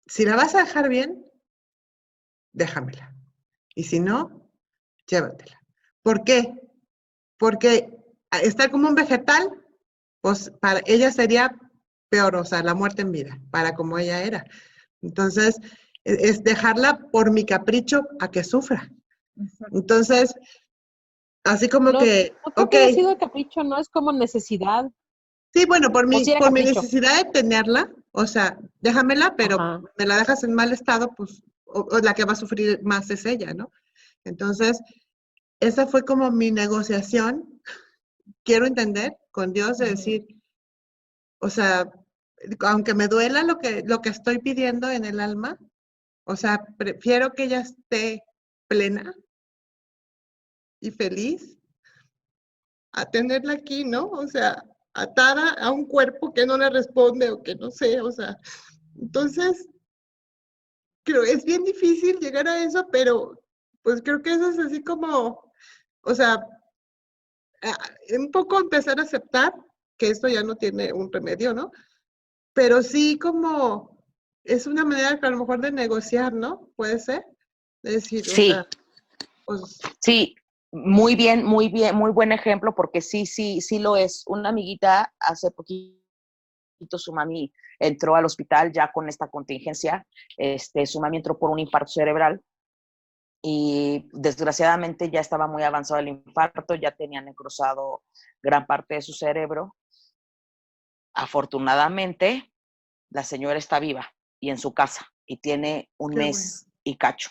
Si la vas a dejar bien, déjamela. Y si no, llévatela. ¿Por qué? Porque estar como un vegetal, pues para ella sería peor, o sea, la muerte en vida, para como ella era. Entonces, es dejarla por mi capricho a que sufra. Entonces, así como
no,
que,
no creo que haya sido capricho, no es como necesidad.
Sí, bueno, por mi necesidad de tenerla, o sea, déjamela, pero me la dejas en mal estado, pues, o la que va a sufrir más es ella, ¿no? Entonces, esa fue como mi negociación, quiero entender, con Dios, de decir, o sea, aunque me duela lo que estoy pidiendo en el alma, o sea, prefiero que ella esté plena y feliz a tenerla aquí, ¿no? O sea, atada a un cuerpo que no le responde o que no sé, o sea. Entonces, creo es bien difícil llegar a eso, pero pues creo que eso es así como, o sea, un poco empezar a aceptar que esto ya no tiene un remedio, ¿no? Pero sí como es una manera a lo mejor de negociar, ¿no? Puede ser. De decir,
sí.
O sea, pues,
sí, muy bien, muy buen ejemplo, porque sí lo es. Una amiguita hace poquito, su mami entró al hospital ya con esta contingencia. Su mami entró por un infarto cerebral y desgraciadamente ya estaba muy avanzado el infarto, ya tenía necrosado gran parte de su cerebro. Afortunadamente, la señora está viva y en su casa y tiene un mes y cacho.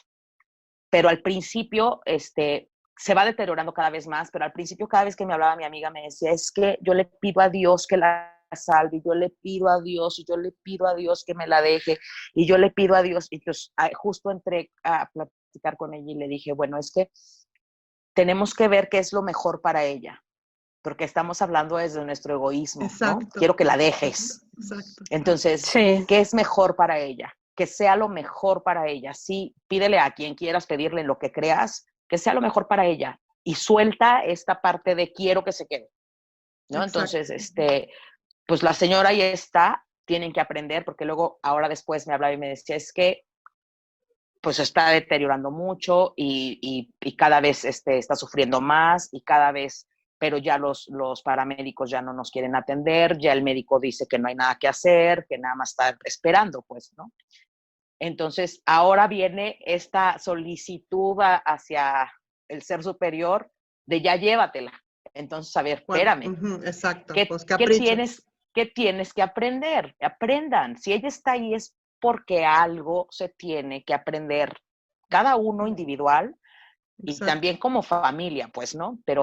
Pero al principio, se va deteriorando cada vez más, pero al principio cada vez que me hablaba mi amiga me decía, es que yo le pido a Dios que la salve, yo le pido a Dios, y yo le pido a Dios que me la deje, y yo le pido a Dios, y pues justo entré a platicar con ella y le dije, bueno, es que tenemos que ver qué es lo mejor para ella, porque estamos hablando desde nuestro egoísmo, ¿no? Quiero que la dejes.
Exacto.
Entonces, ¿qué es mejor para ella? Que sea lo mejor para ella. Sí, pídele a quien quieras pedirle lo que creas, que sea lo mejor para ella. Y suelta esta parte de quiero que se quede, ¿no? Exacto. Entonces, pues la señora ahí está, tienen que aprender, porque luego, ahora después me hablaba y me decía, es que pues está deteriorando mucho y cada vez está sufriendo más y cada vez, pero ya los paramédicos ya no nos quieren atender, ya el médico dice que no hay nada que hacer, que nada más está esperando, pues, ¿no? Entonces, ahora viene esta solicitud hacia el ser superior de ya llévatela. Entonces, a ver, espérame.
Exacto,
¿Qué,
pues
qué
caprichos.
tienes que aprender? Aprendan. Si ella está ahí es porque algo se tiene que aprender, cada uno individual y
Exacto.
también como familia, pues, ¿no? Pero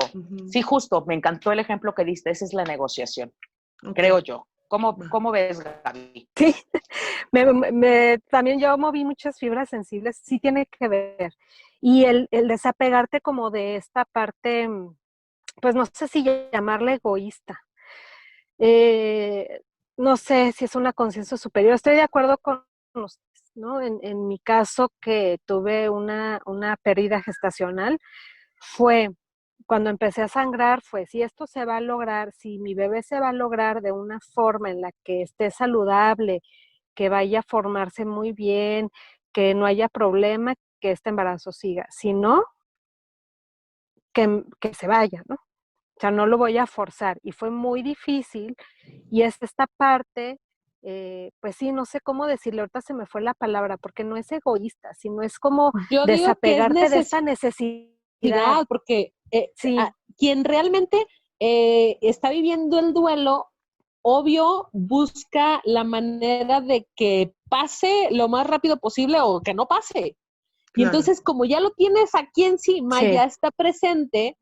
sí, justo, me encantó el ejemplo que diste, esa es la negociación, creo yo. ¿Cómo ves, Gaby?
Sí, también yo moví muchas fibras sensibles, sí tiene que ver. Y el desapegarte como de esta parte, pues no sé si llamarla egoísta. No sé si es una conciencia superior. Estoy de acuerdo con ustedes, ¿no? En mi caso, que tuve una pérdida gestacional, fue cuando empecé a sangrar, fue si esto se va a lograr, si mi bebé se va a lograr de una forma en la que esté saludable, que vaya a formarse muy bien, que no haya problema, que este embarazo siga. Si no, que se vaya, ¿no? O sea, no lo voy a forzar. Y fue muy difícil. Y es esta parte, pues sí, no sé cómo decirle, ahorita se me fue la palabra, porque no es egoísta, sino es como
Yo digo que es
desapegarte de esta necesidad.
porque
Sí,
quien realmente está viviendo el duelo, obvio, busca la manera de que pase lo más rápido posible o que no pase. Y
Claro.
entonces, como ya lo tienes aquí encima,
Sí.
ya está presente,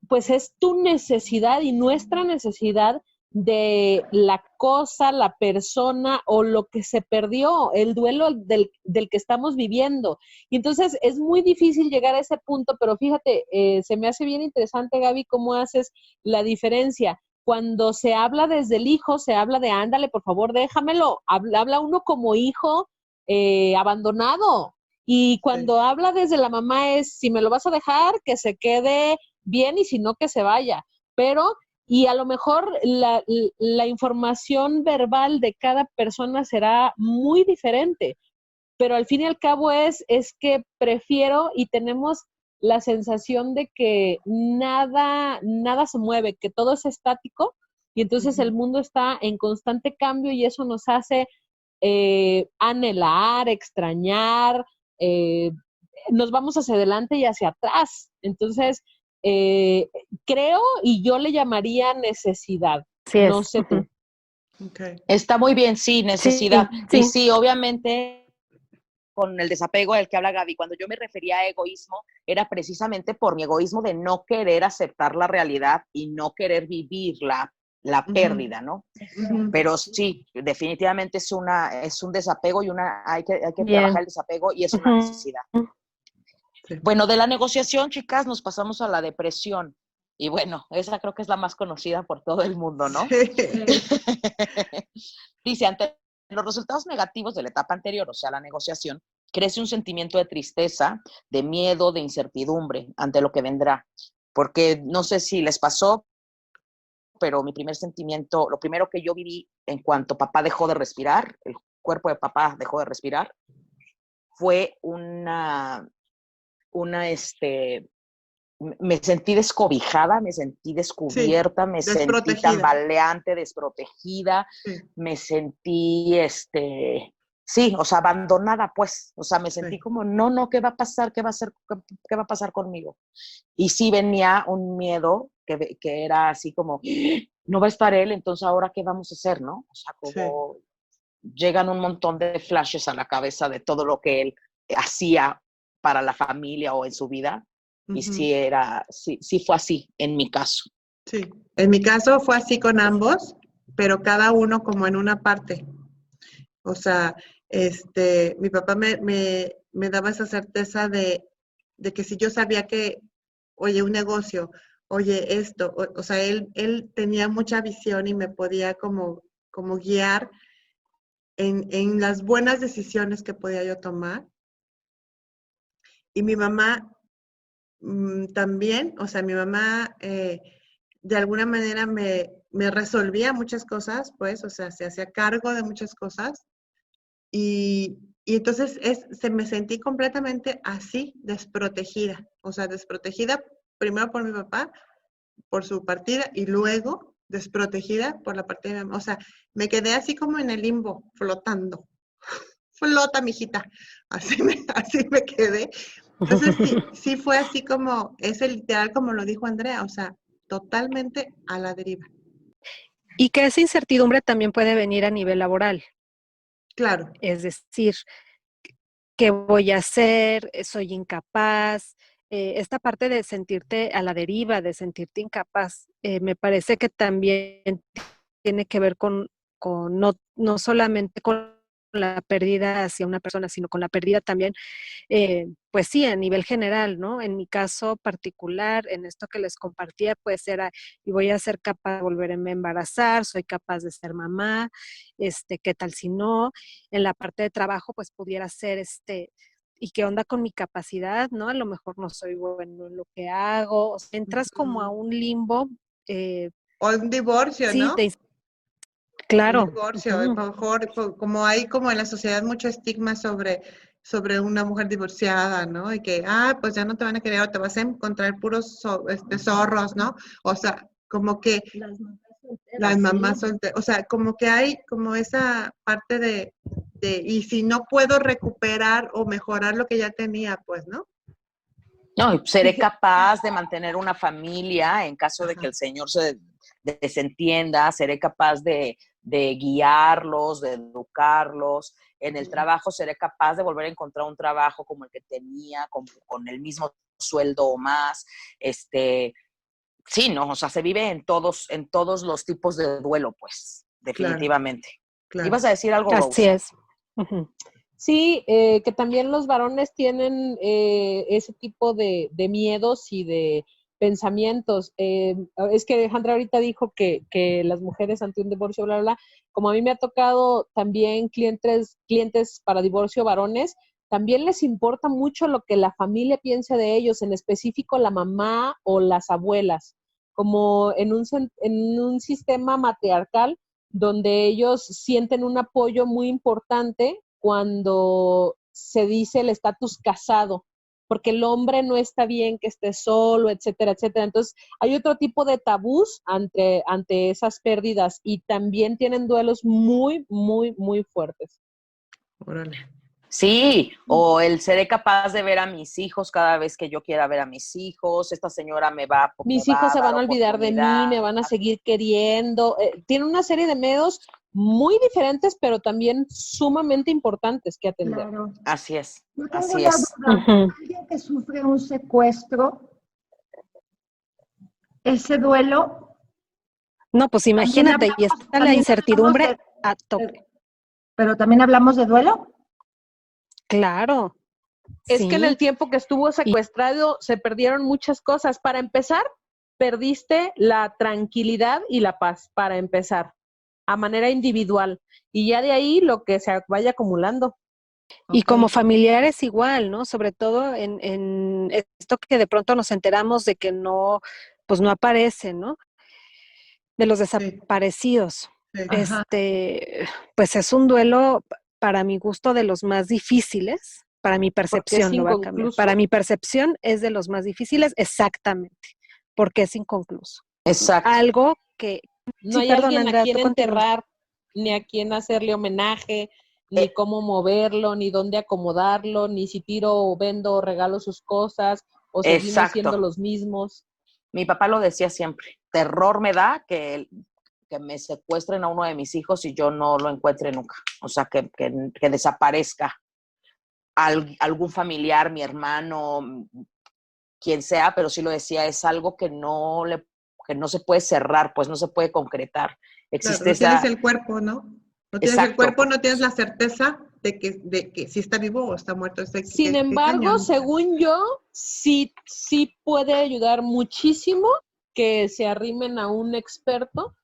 pues es tu necesidad y nuestra necesidad de la cosa, la persona o lo que se perdió, el duelo del que estamos viviendo. Y entonces es muy difícil llegar a ese punto, pero fíjate, se me hace bien interesante, Gaby, cómo haces la diferencia. Cuando se habla desde el hijo, se habla de ándale, por favor, déjamelo. Habla uno como hijo abandonado. Y cuando habla desde la mamá es, si me lo vas a dejar, que se quede bien y si no, que se vaya. Pero, y a lo mejor la información verbal de cada persona será muy diferente, pero al fin y al cabo es que prefiero y tenemos la sensación de que nada se mueve, que todo es estático y entonces el mundo está en constante cambio y eso nos hace anhelar, extrañar, nos vamos hacia adelante y hacia atrás. Entonces, creo y yo le llamaría necesidad.
sí es.
No sé tú.
Okay.
Está muy bien, sí, necesidad.
Sí.
Y sí, obviamente con el desapego del que habla Gaby, cuando yo me refería a egoísmo, era precisamente por mi egoísmo de no querer aceptar la realidad y no querer vivir la pérdida, ¿no? Pero sí, definitivamente es un desapego y hay que trabajar el desapego y es una necesidad.
Sí.
Bueno, de la negociación, chicas, nos pasamos a la depresión. Y bueno, esa creo que es la más conocida por todo el mundo, ¿no?
Sí.
Dice, ante los resultados negativos de la etapa anterior, o sea, la negociación, crece un sentimiento de tristeza, de miedo, de incertidumbre ante lo que vendrá. Porque no sé si les pasó, pero mi primer sentimiento, lo primero que yo viví en cuanto papá dejó de respirar, el cuerpo de papá dejó de respirar, fue me sentí descobijada, me sentí descubierta, me sentí tambaleante, desprotegida, me sentí, sí, o sea, abandonada, pues, o sea, me sentí como, no, ¿qué va a pasar? ¿Qué va a pasar conmigo? Y sí venía un miedo que era así como, no va a estar él, entonces ahora, ¿qué vamos a hacer, no? O sea, como llegan un montón de flashes a la cabeza de todo lo que él hacía para la familia o en su vida. Y sí fue así en mi caso.
Sí, en mi caso fue así con ambos, pero cada uno como en una parte. O sea, mi papá me daba esa certeza de que si yo sabía que, oye, un negocio, oye, esto, o sea, él tenía mucha visión y me podía como guiar en las buenas decisiones que podía yo tomar. Y mi mamá también, o sea, mi mamá de alguna manera me resolvía muchas cosas, pues, o sea, se hacía cargo de muchas cosas y Y entonces me sentí completamente así, desprotegida. O sea, desprotegida primero por mi papá, por su partida, y luego desprotegida por la partida de mi mamá. O sea, me quedé así como en el limbo, flotando. Flota, mijita. Así me quedé. Entonces sí fue así como, es literal como lo dijo Andrea, o sea, totalmente a la deriva.
Y que esa incertidumbre también puede venir a nivel laboral.
Claro.
Es decir, ¿qué voy a hacer? ¿Soy incapaz? Esta parte de sentirte a la deriva, de sentirte incapaz, me parece que también tiene que ver con no solamente con la pérdida hacia una persona, sino con la pérdida también, pues sí, a nivel general, ¿no? En mi caso particular, en esto que les compartía, pues era, y voy a ser capaz de volverme a embarazar, soy capaz de ser mamá, ¿qué tal si no? En la parte de trabajo, pues pudiera ser, ¿y qué onda con mi capacidad, no? A lo mejor no soy bueno en lo que hago, o sea, entras como a un limbo.
O un divorcio,
sí,
¿no?
Claro.
Un divorcio, a lo mejor, como hay como en la sociedad mucho estigma sobre una mujer divorciada, ¿no? Y que, pues ya no te van a querer o te vas a encontrar puros zorros, ¿no? O sea, como que las mamás solteras, o sea, como que hay como esa parte de, y si no puedo recuperar o mejorar lo que ya tenía, pues, ¿no?
No, seré capaz de mantener una familia en caso de que el Señor se desentienda, seré capaz de guiarlos, de educarlos. En el trabajo seré capaz de volver a encontrar un trabajo como el que tenía, con el mismo sueldo o más. Sí, no, o sea, se vive en todos los tipos de duelo, pues, definitivamente.
Claro.
¿Ibas a decir algo, Rose?
Así es.
Sí, que también los varones tienen ese tipo de miedos y de pensamientos. Es que Alejandra ahorita dijo que las mujeres ante un divorcio, bla, bla, bla. Como a mí me ha tocado también clientes para divorcio varones, también les importa mucho lo que la familia piense de ellos, en específico la mamá o las abuelas, como en un sistema matriarcal donde ellos sienten un apoyo muy importante cuando se dice el estatus casado, porque el hombre no está bien que esté solo, etcétera, etcétera. Entonces, hay otro tipo de tabús ante esas pérdidas y también tienen duelos muy, muy, muy fuertes.
Órale.
Sí, o el seré capaz de ver a mis hijos cada vez que yo quiera ver a mis hijos, esta señora
mis hijos se van a olvidar de mí, me van a seguir queriendo. Tiene una serie de miedos muy diferentes, pero también sumamente importantes que atender.
Claro.
Así es,
Yo tengo
así
una
es.
duda. Alguien que sufre un secuestro, ese duelo.
No, pues imagínate, y está la incertidumbre a tope.
Pero también hablamos de duelo.
Claro.
Es que en el tiempo que estuvo secuestrado se perdieron muchas cosas. Para empezar, perdiste la tranquilidad y la paz, para empezar, a manera individual. Y ya de ahí lo que se vaya acumulando.
Y como familiares igual, ¿no? Sobre todo en esto que de pronto nos enteramos de que no, pues no aparece, ¿no? De los desaparecidos. Pues es un duelo, para mi gusto, de los más difíciles. Para mi percepción lo va a cambiar. Para mi percepción es de los más difíciles, exactamente, porque es inconcluso.
Exacto.
Algo que...
No hay alguien Andrea, a quien enterrar, ni a quien hacerle homenaje, ni cómo moverlo, ni dónde acomodarlo, ni si tiro o vendo o regalo sus cosas, o seguimos siendo los mismos.
Mi papá lo decía siempre, terror me da que me secuestren a uno de mis hijos y yo no lo encuentre nunca. O sea, que desaparezca algún familiar, mi hermano, quien sea, pero sí lo decía, es algo que no se puede cerrar, pues no se puede concretar.
Existe claro, no tienes el cuerpo, ¿no? No tienes el cuerpo, no tienes la certeza de que si está vivo o está muerto.
Sin embargo, según yo, sí puede ayudar muchísimo que se arrimen a un experto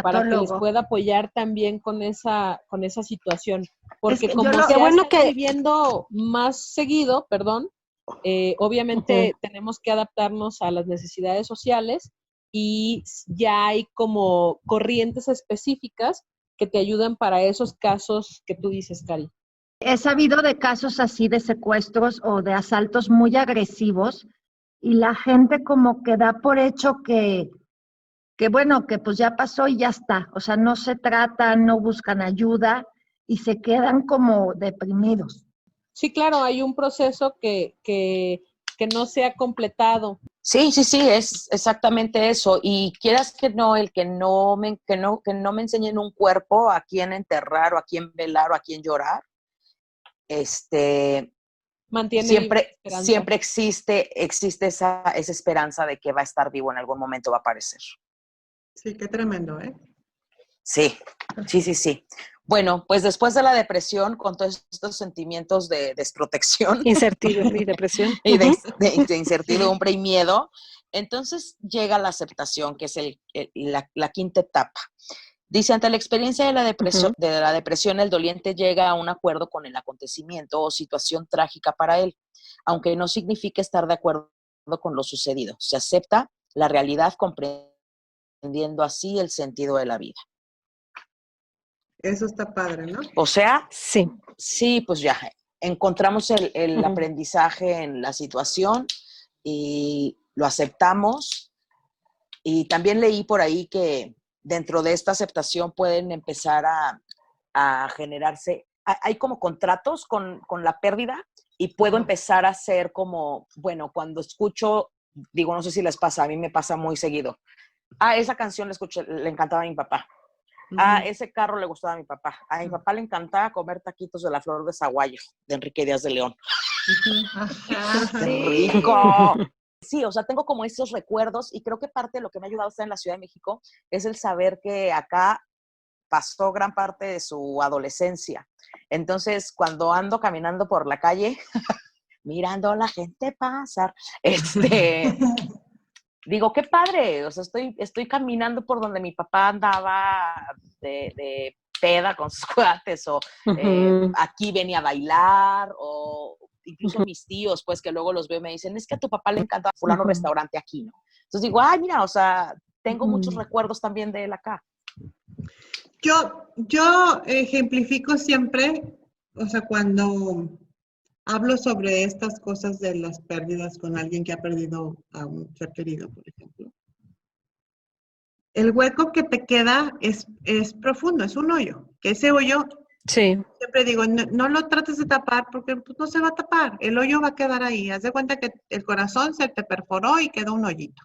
para que les pueda apoyar también con esa situación. Porque es que como se está viviendo más seguido, obviamente tenemos que adaptarnos a las necesidades sociales y ya hay como corrientes específicas que te ayudan para esos casos que tú dices, Cari.
He sabido de casos así de secuestros o de asaltos muy agresivos y la gente como que da por hecho que bueno, que pues ya pasó y ya está. O sea, no se tratan, no buscan ayuda y se quedan como deprimidos.
Sí, claro, hay un proceso que no se ha completado.
Sí, sí, sí, es exactamente eso. Y quieras que no, el que no me enseñen un cuerpo a quién enterrar o a quién velar o a quién llorar,
Mantiene viva la esperanza.
siempre existe esa esperanza de que va a estar vivo, en algún momento va a aparecer.
Sí, qué tremendo, ¿eh?
Sí, sí, sí, sí. Bueno, pues después de la depresión, con todos estos sentimientos de desprotección
Incertidumbre y depresión.
y de incertidumbre y miedo, entonces llega la aceptación, que es la quinta etapa. Dice, ante la experiencia de la depresión, el doliente llega a un acuerdo con el acontecimiento o situación trágica para él, aunque no significa estar de acuerdo con lo sucedido. Se acepta la realidad comprendiendo así el sentido de la vida.
Eso está padre, ¿no?
O sea,
Sí.
sí, pues ya encontramos el aprendizaje en la situación y lo aceptamos. Y también leí por ahí que dentro de esta aceptación pueden empezar a generarse, hay como contratos con la pérdida y puedo empezar a hacer como, bueno, cuando escucho, digo, no sé si les pasa, a mí me pasa muy seguido. Esa canción la escuché, le encantaba a mi papá. Ese carro le gustaba a mi papá. A mi papá le encantaba comer taquitos de la flor de Zaguayo, de Enrique Díaz de León. ¡Qué rico! Sí, o sea, tengo como esos recuerdos y creo que parte de lo que me ha ayudado a estar en la Ciudad de México es el saber que acá pasó gran parte de su adolescencia. Entonces, cuando ando caminando por la calle, mirando a la gente pasar, digo, qué padre, o sea, estoy caminando por donde mi papá andaba de peda con sus cuates, o aquí venía a bailar, o incluso mis tíos, pues, que luego los veo y me dicen, es que a tu papá le encanta fulano restaurante aquí, ¿no? Entonces digo, ay, mira, o sea, tengo muchos recuerdos también de él acá.
Yo ejemplifico siempre, o sea, cuando hablo sobre estas cosas de las pérdidas con alguien que ha perdido a un ser querido, por ejemplo. El hueco que te queda es profundo, es un hoyo. Que ese hoyo,
sí,
siempre digo, no lo trates de tapar porque pues, no se va a tapar. El hoyo va a quedar ahí. Haz de cuenta que el corazón se te perforó y quedó un hoyito.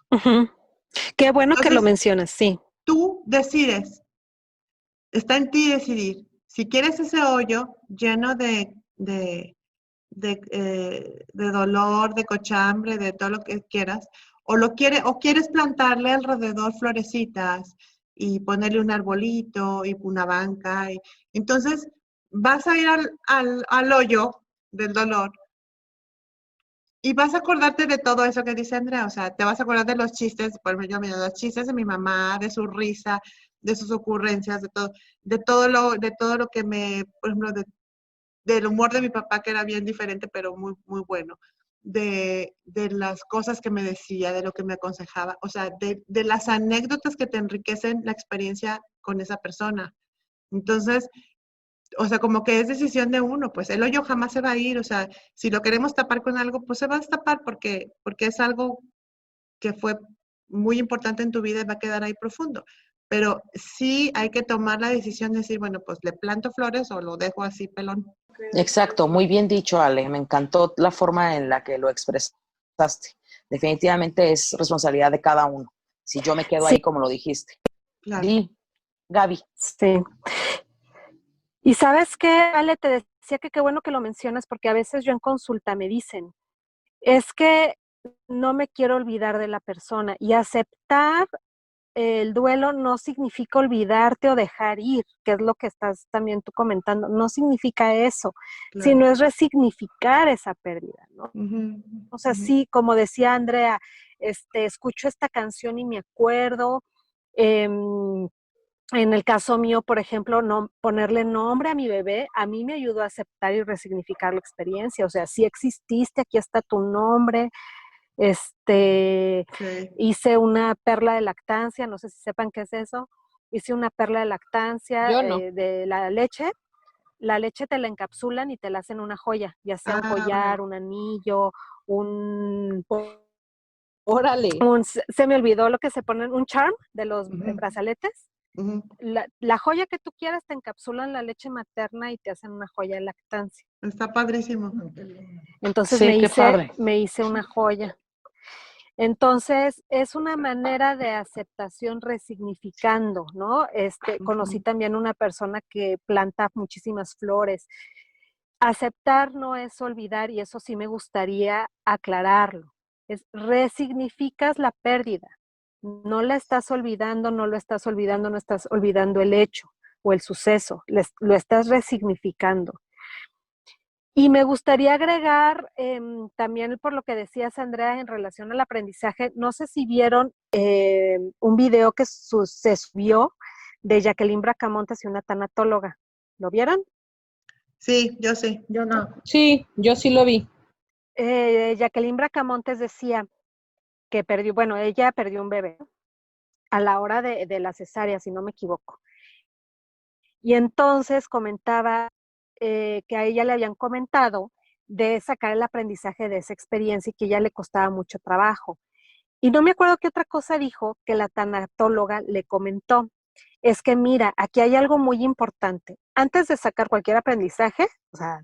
Qué bueno
Entonces,
que lo mencionas, sí.
Tú decides, está en ti decidir, si quieres ese hoyo lleno de dolor, de cochambre, de todo lo que quieras, o quieres plantarle alrededor florecitas y ponerle un arbolito y una banca. Entonces, vas a ir al hoyo del dolor y vas a acordarte de todo eso que dice Andrea. O sea, te vas a acordar de los chistes, por ejemplo, yo me de los chistes de mi mamá, de su risa, de sus ocurrencias, de todo lo que por ejemplo, del humor de mi papá, que era bien diferente, pero muy, muy bueno, de las cosas que me decía, de lo que me aconsejaba, o sea, de las anécdotas que te enriquecen la experiencia con esa persona. Entonces, o sea, como que es decisión de uno, pues el hoyo jamás se va a ir, o sea, si lo queremos tapar con algo, pues se va a tapar porque es algo que fue muy importante en tu vida y va a quedar ahí profundo. Pero sí hay que tomar la decisión de decir, bueno, pues le planto flores o lo dejo así pelón.
Exacto, muy bien dicho, Ale. Me encantó la forma en la que lo expresaste. Definitivamente es responsabilidad de cada uno. Si yo me quedo ahí como lo dijiste.
Claro.
Gaby.
Sí. Y ¿sabes qué, Ale? Te decía que qué bueno que lo mencionas porque a veces yo en consulta me dicen, es que no me quiero olvidar de la persona y aceptar el duelo no significa olvidarte o dejar ir, que es lo que estás también tú comentando, no significa eso,
Claro.
sino es resignificar esa pérdida, ¿no? O sea, sí, como decía Andrea, escucho esta canción y me acuerdo, en el caso mío, por ejemplo, no ponerle nombre a mi bebé, a mí me ayudó a aceptar y resignificar la experiencia, o sea, sí exististe, aquí está tu nombre.
Sí.
Hice una perla de lactancia, no sé si sepan qué es eso. Hice una perla de lactancia
Yo no.
de la leche. la leche te la encapsulan y te la hacen una joya, ya sea un collar, un anillo, un...
Órale.
Se me olvidó lo que se ponen, un charm de los brazaletes. La joya que tú quieras te encapsulan la leche materna y te hacen una joya de lactancia.
Está padrísimo.
Entonces
Sí,
me hice una joya. Entonces, es una manera de aceptación resignificando, ¿no? Conocí también una persona que planta muchísimas flores. Aceptar no es olvidar, y eso sí me gustaría aclararlo. Es resignificas la pérdida. No la estás olvidando, no lo estás olvidando, no estás olvidando el hecho o el suceso, lo estás resignificando. Y me gustaría agregar también por lo que decías, Andrea, en relación al aprendizaje, no sé si vieron un video que se subió de Jacqueline Bracamontes y una tanatóloga. ¿Lo vieron?
Sí, yo sí.
Yo no.
Sí, yo sí lo vi.
Jacqueline Bracamontes decía que ella perdió un bebé a la hora de la cesárea, si no me equivoco. Y entonces comentaba que a ella le habían comentado de sacar el aprendizaje de esa experiencia y que a ella le costaba mucho trabajo. Y no me acuerdo qué otra cosa dijo que la tanatóloga le comentó. Es que mira, aquí hay algo muy importante. Antes de sacar cualquier aprendizaje, o sea,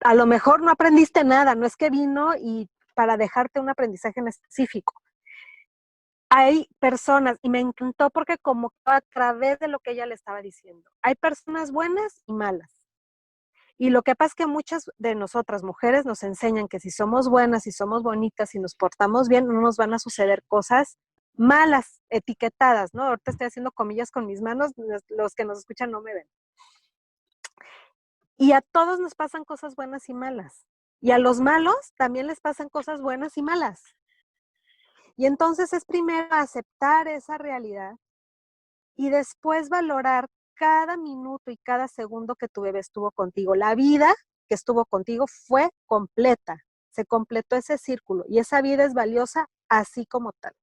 a lo mejor no aprendiste nada, no es que vino y para dejarte un aprendizaje en específico. Hay personas, y me encantó porque como a través de lo que ella le estaba diciendo, hay personas buenas y malas. Y lo que pasa es que muchas de nosotras mujeres nos enseñan que si somos buenas, si somos bonitas, si nos portamos bien, no nos van a suceder cosas malas, etiquetadas, ¿no? Ahorita estoy haciendo comillas con mis manos, los que nos escuchan no me ven. Y a todos nos pasan cosas buenas y malas. Y a los malos también les pasan cosas buenas y malas. Y entonces es primero aceptar esa realidad y después valorar cada minuto y cada segundo que tu bebé estuvo contigo. La vida que estuvo contigo fue completa, se completó ese círculo y esa vida es valiosa así como tal.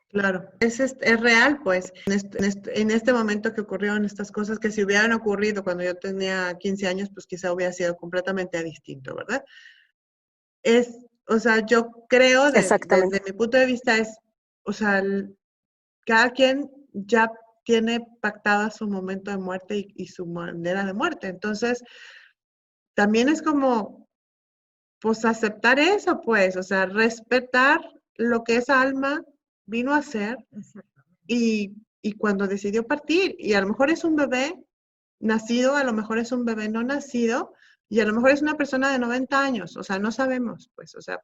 Claro, es real, pues, en este momento que ocurrieron estas cosas, que si hubieran ocurrido cuando yo tenía 15 años, pues quizá hubiera sido completamente distinto, ¿verdad? O sea, yo creo, desde mi punto de vista, o sea, cada quien ya tiene pactada su momento de muerte y su manera de muerte. Entonces, también es como, pues, aceptar eso, pues, o sea, respetar lo que esa alma vino a hacer y cuando decidió partir. Y a lo mejor es un bebé nacido, a lo mejor es un bebé no nacido, y a lo mejor es una persona de 90 años, o sea, no sabemos, pues, o sea,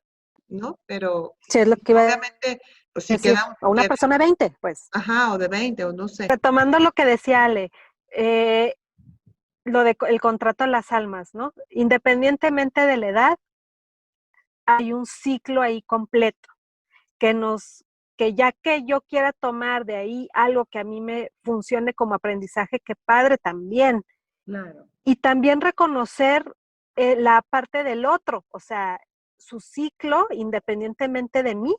¿no? Pero
Sí, es lo que iba
obviamente, pues sí
decir,
queda
o una persona de 20, pues.
Ajá, o de 20, o no sé.
Retomando lo que decía Ale, lo de el contrato a las almas, ¿no? Independientemente de la edad, hay un ciclo ahí completo que ya que yo quiera tomar de ahí algo que a mí me funcione como aprendizaje, que padre también.
Claro.
Y también reconocer la parte del otro, o sea, su ciclo, independientemente de mí,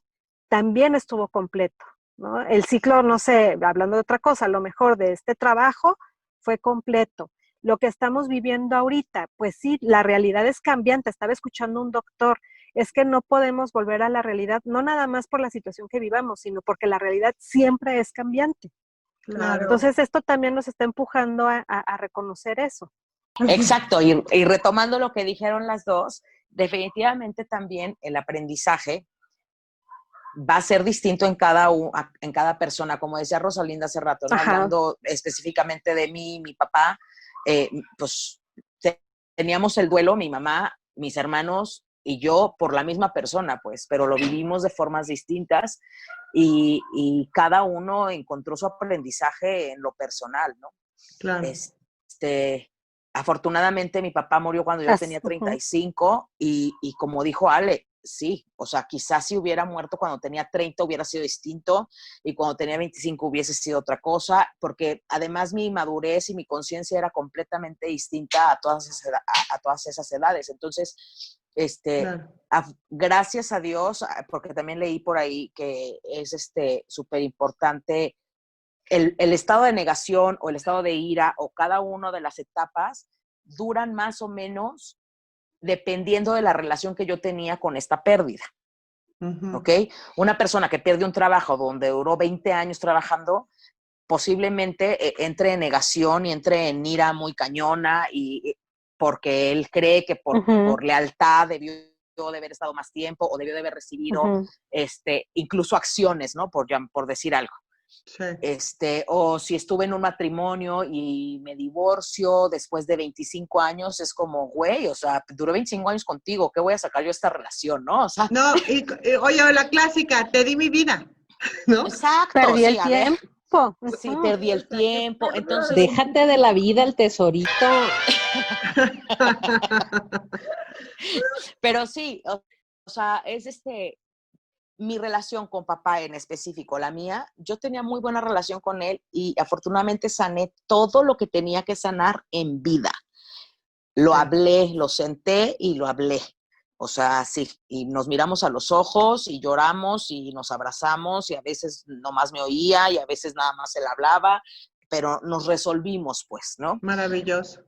también estuvo completo, ¿no? El ciclo, no sé, hablando de otra cosa, a lo mejor de este trabajo fue completo. Lo que estamos viviendo ahorita, pues sí, la realidad es cambiante. Estaba escuchando un doctor, es que no podemos volver a la realidad, no nada más por la situación que vivamos, sino porque la realidad siempre es cambiante.
Claro.
Entonces esto también nos está empujando a reconocer eso.
Exacto, y retomando lo que dijeron las dos, definitivamente también el aprendizaje va a ser distinto en cada persona, como decía Rosalinda hace rato, ¿no? Hablando específicamente de mí, mi papá, pues teníamos el duelo, mi mamá, mis hermanos y yo, por la misma persona, pues, pero lo vivimos de formas distintas y cada uno encontró su aprendizaje en lo personal, ¿no?
Claro.
Afortunadamente mi papá murió cuando yo tenía 35 y como dijo Ale, sí, o sea, quizás si hubiera muerto cuando tenía 30 hubiera sido distinto y cuando tenía 25 hubiese sido otra cosa, porque además mi madurez y mi conciencia era completamente distinta a todas esas edades. Entonces,
claro.
gracias a Dios, porque también leí por ahí que es súper importante el estado de negación o el estado de ira o cada una de las etapas duran más o menos dependiendo de la relación que yo tenía con esta pérdida. ¿Ok? Una persona que pierde un trabajo donde duró 20 años trabajando, posiblemente entre en negación y entre en ira muy cañona y porque él cree que por lealtad debió de haber estado más tiempo o debió de haber recibido incluso acciones, ¿no? Por decir algo.
Sí.
O si estuve en un matrimonio y me divorcio después de 25 años, es como, güey, o sea, duré 25 años contigo, ¿qué voy a sacar yo de esta relación, no? O sea,
no, oye, la clásica, te di mi vida, ¿no?
Exacto,
Perdí el
sí, a ver,
tiempo.
sí, perdí el tiempo, entonces...
Déjate de la vida el tesorito.
Pero sí, o sea, es mi relación con papá en específico, la mía, yo tenía muy buena relación con él y afortunadamente sané todo lo que tenía que sanar en vida. Lo hablé, lo senté y lo hablé. O sea, sí, y nos miramos a los ojos y lloramos y nos abrazamos y a veces nomás me oía y a veces nada más él hablaba, pero nos resolvimos, pues, ¿no?
Maravilloso.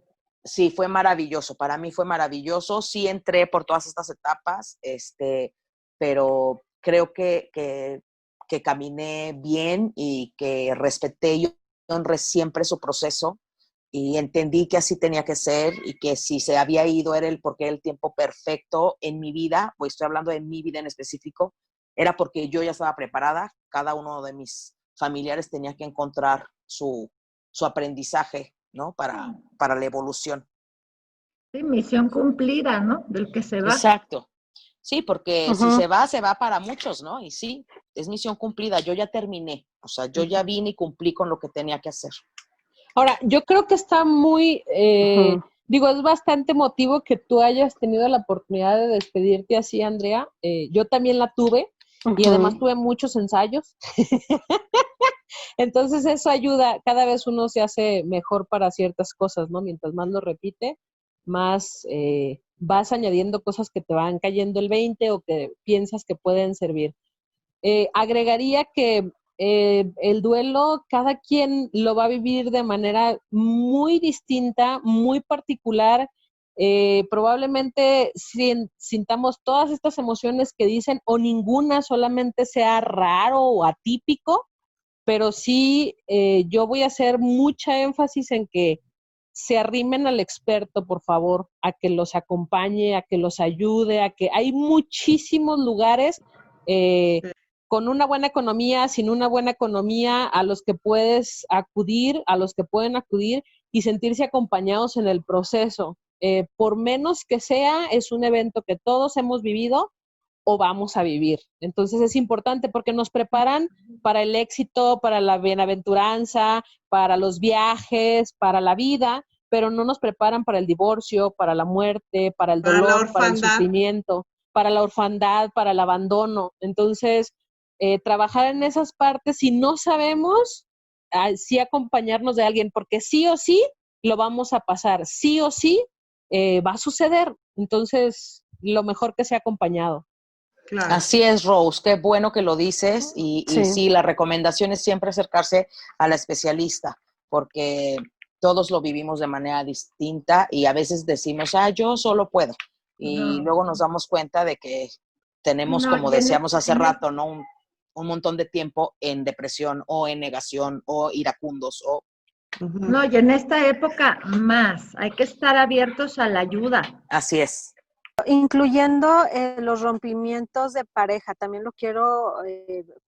Sí, fue maravilloso. Para mí fue maravilloso. Sí entré por todas estas etapas, pero creo que caminé bien y que respeté y honré siempre su proceso y entendí que así tenía que ser y que si se había ido era porque era el tiempo perfecto en mi vida, pues estoy hablando de mi vida en específico, era porque yo ya estaba preparada. Cada uno de mis familiares tenía que encontrar su aprendizaje, ¿no? Para la evolución.
Sí, misión cumplida, ¿no? Del que se va.
Exacto. Sí, porque si se va para muchos, ¿no? Y sí, es misión cumplida. Yo ya terminé. O sea, yo ya vine y cumplí con lo que tenía que hacer.
Ahora, yo creo que está muy, es bastante emotivo que tú hayas tenido la oportunidad de despedirte así, Andrea. Yo también la tuve y además tuve muchos ensayos. Entonces eso ayuda, cada vez uno se hace mejor para ciertas cosas, ¿no? Mientras más lo repite, más vas añadiendo cosas que te van cayendo el 20 o que piensas que pueden servir. Agregaría que el duelo, cada quien lo va a vivir de manera muy distinta, muy particular. Probablemente sintamos todas estas emociones que dicen o ninguna solamente sea raro o atípico, pero sí yo voy a hacer mucha énfasis en que se arrimen al experto, por favor, a que los acompañe, a que los ayude, a que hay muchísimos lugares con una buena economía, sin una buena economía, a los que puedes acudir, a los que pueden acudir y sentirse acompañados en el proceso. Por menos que sea, es un evento que todos hemos vivido o vamos a vivir. Entonces es importante porque nos preparan para el éxito, para la bienaventuranza, para los viajes, para la vida, pero no nos preparan para el divorcio, para la muerte, para el dolor, para el sufrimiento, para la orfandad, para el abandono. Entonces, trabajar en esas partes, si no sabemos, sí acompañarnos de alguien, porque sí o sí lo vamos a pasar, sí o sí va a suceder. Entonces, lo mejor que sea acompañado.
Claro.
Así es, Rose, qué bueno que lo dices y sí, la recomendación es siempre acercarse a la especialista porque todos lo vivimos de manera distinta y a veces decimos, yo solo puedo y luego nos damos cuenta de que tenemos, como decíamos hace rato, ¿no? Un montón de tiempo en depresión o en negación o iracundos o...
No, y en esta época más, hay que estar abiertos a la ayuda.
Así es.
Incluyendo los rompimientos de pareja, también lo quiero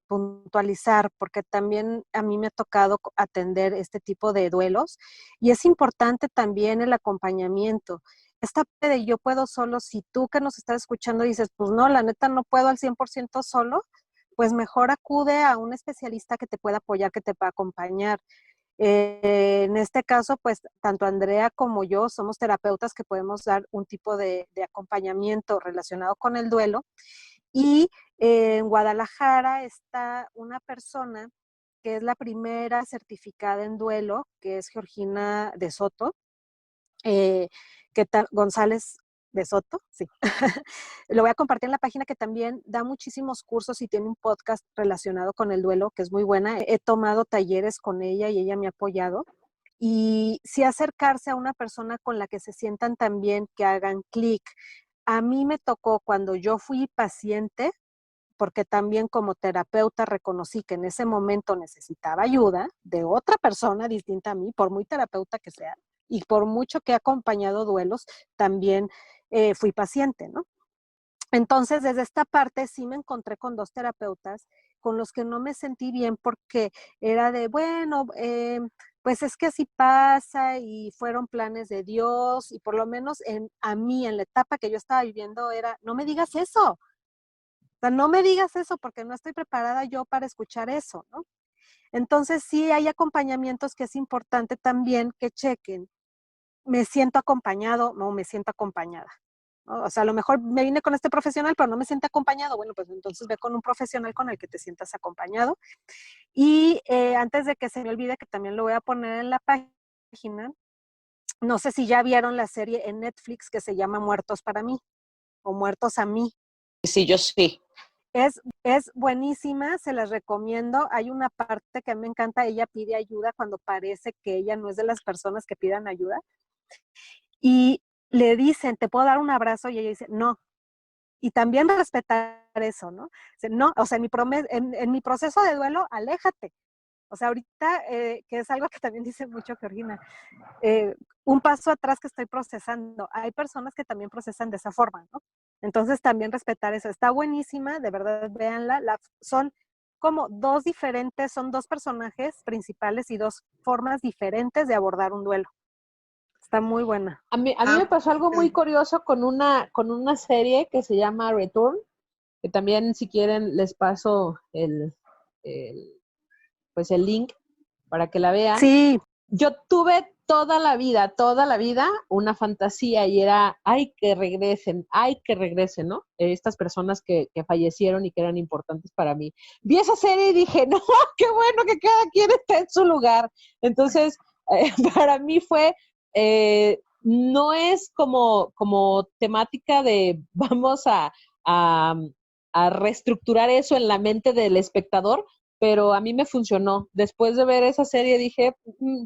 puntualizar porque también a mí me ha tocado atender este tipo de duelos y es importante también el acompañamiento. Esta parte de yo puedo solo, si tú que nos estás escuchando dices, pues no, la neta no puedo al 100% solo, pues mejor acude a un especialista que te pueda apoyar, que te pueda acompañar. En este caso, pues tanto Andrea como yo somos terapeutas que podemos dar un tipo de acompañamiento relacionado con el duelo. Y en Guadalajara está una persona que es la primera certificada en duelo, que es Georgina de Soto, González
de Soto, sí. Lo voy a compartir en la página, que también da muchísimos cursos y tiene un podcast relacionado con el duelo, que es muy buena. He tomado talleres con ella y ella me ha apoyado. Y sí acercarse a una persona con la que se sientan tan bien, que hagan clic. A mí me tocó cuando yo fui paciente, porque también como terapeuta reconocí que en ese momento necesitaba ayuda de otra persona distinta a mí, por muy terapeuta que sea, y por mucho que he acompañado duelos, también fui paciente, ¿no? Entonces, desde esta parte sí me encontré con 2 terapeutas con los que no me sentí bien, porque era de, bueno, pues es que así pasa y fueron planes de Dios, y por lo menos a mí, en la etapa que yo estaba viviendo, era, no me digas eso. O sea, no me digas eso porque no estoy preparada yo para escuchar eso, ¿no? Entonces sí hay acompañamientos que es importante también que chequen. ¿Me siento acompañado? No, me siento acompañada, ¿no? O sea, a lo mejor me vine con este profesional, pero no me siento acompañado. Bueno, pues entonces ve con un profesional con el que te sientas acompañado. Y antes de que se me olvide, que también lo voy a poner en la página, no sé si ya vieron la serie en Netflix que se llama Muertos para mí o Muertos a mí.
Sí, yo sí.
Es buenísima, se las recomiendo. Hay una parte que a mí me encanta, ella pide ayuda cuando parece que ella no es de las personas que pidan ayuda. Y le dicen, ¿te puedo dar un abrazo? Y ella dice, no. Y también respetar eso, ¿no? Dice, no, o sea, en mi proceso de duelo, aléjate. O sea, ahorita, que es algo que también dice mucho Georgina, un paso atrás que estoy procesando. Hay personas que también procesan de esa forma, ¿no? Entonces también respetar eso. Está buenísima, de verdad, véanla. Son como son 2 personajes principales y 2 formas diferentes de abordar un duelo. Está muy buena.
A mí me pasó algo muy curioso con una serie que se llama Return, que también, si quieren, les paso pues el link para que la vean.
Sí.
Yo tuve toda la vida, una fantasía, y era, ay, que regresen, ¿no? Estas personas que fallecieron y que eran importantes para mí. Vi esa serie y dije, no, qué bueno que cada quien está en su lugar. Entonces, para mí fue, no es como temática de vamos a reestructurar eso en la mente del espectador, pero a mí me funcionó. Después de ver esa serie dije,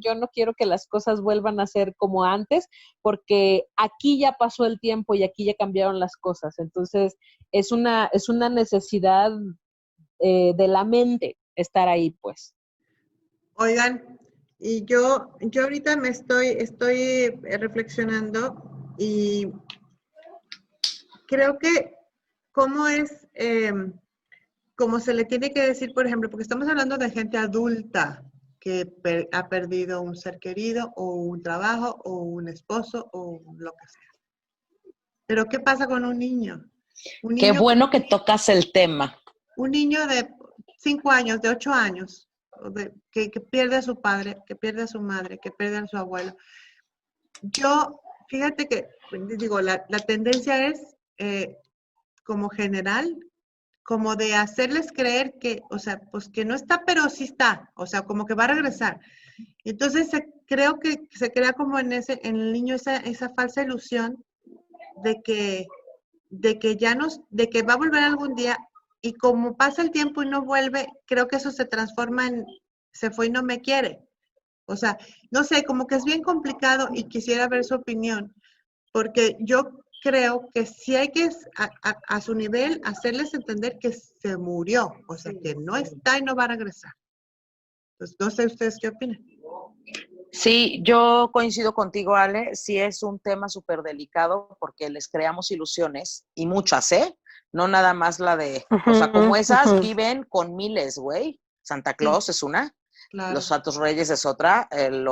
yo no quiero que las cosas vuelvan a ser como antes, porque aquí ya pasó el tiempo y aquí ya cambiaron las cosas. Entonces, es una necesidad de la mente estar ahí, pues.
Oigan, y yo ahorita estoy reflexionando y creo que cómo es, como se le tiene que decir, por ejemplo, porque estamos hablando de gente adulta que ha perdido un ser querido o un trabajo o un esposo o lo que sea. Pero ¿qué pasa con un niño?
Qué bueno que tocas el tema.
Un niño de 5 años, de 8 años, que pierde a su padre, que pierde a su madre, que pierde a su abuelo. Fíjate que, digo, la tendencia es como general, como de hacerles creer que, o sea, pues que no está, pero sí está, o sea, como que va a regresar. Entonces creo que se crea como en el niño esa falsa ilusión de que de que va a volver algún día, y como pasa el tiempo y no vuelve, creo que eso se transforma en se fue y no me quiere. O sea, no sé, como que es bien complicado y quisiera ver su opinión, porque yo creo que sí hay que, a su nivel, hacerles entender que se murió, o sea, que no está y no va a regresar. Entonces, no sé ustedes qué opinan.
Sí, yo coincido contigo, Ale. Sí es un tema súper delicado porque les creamos ilusiones, y muchas, ¿eh? No nada más la de, o sea, como esas viven con miles, güey. Santa Claus es una,
Claro.
Los Santos Reyes es otra, el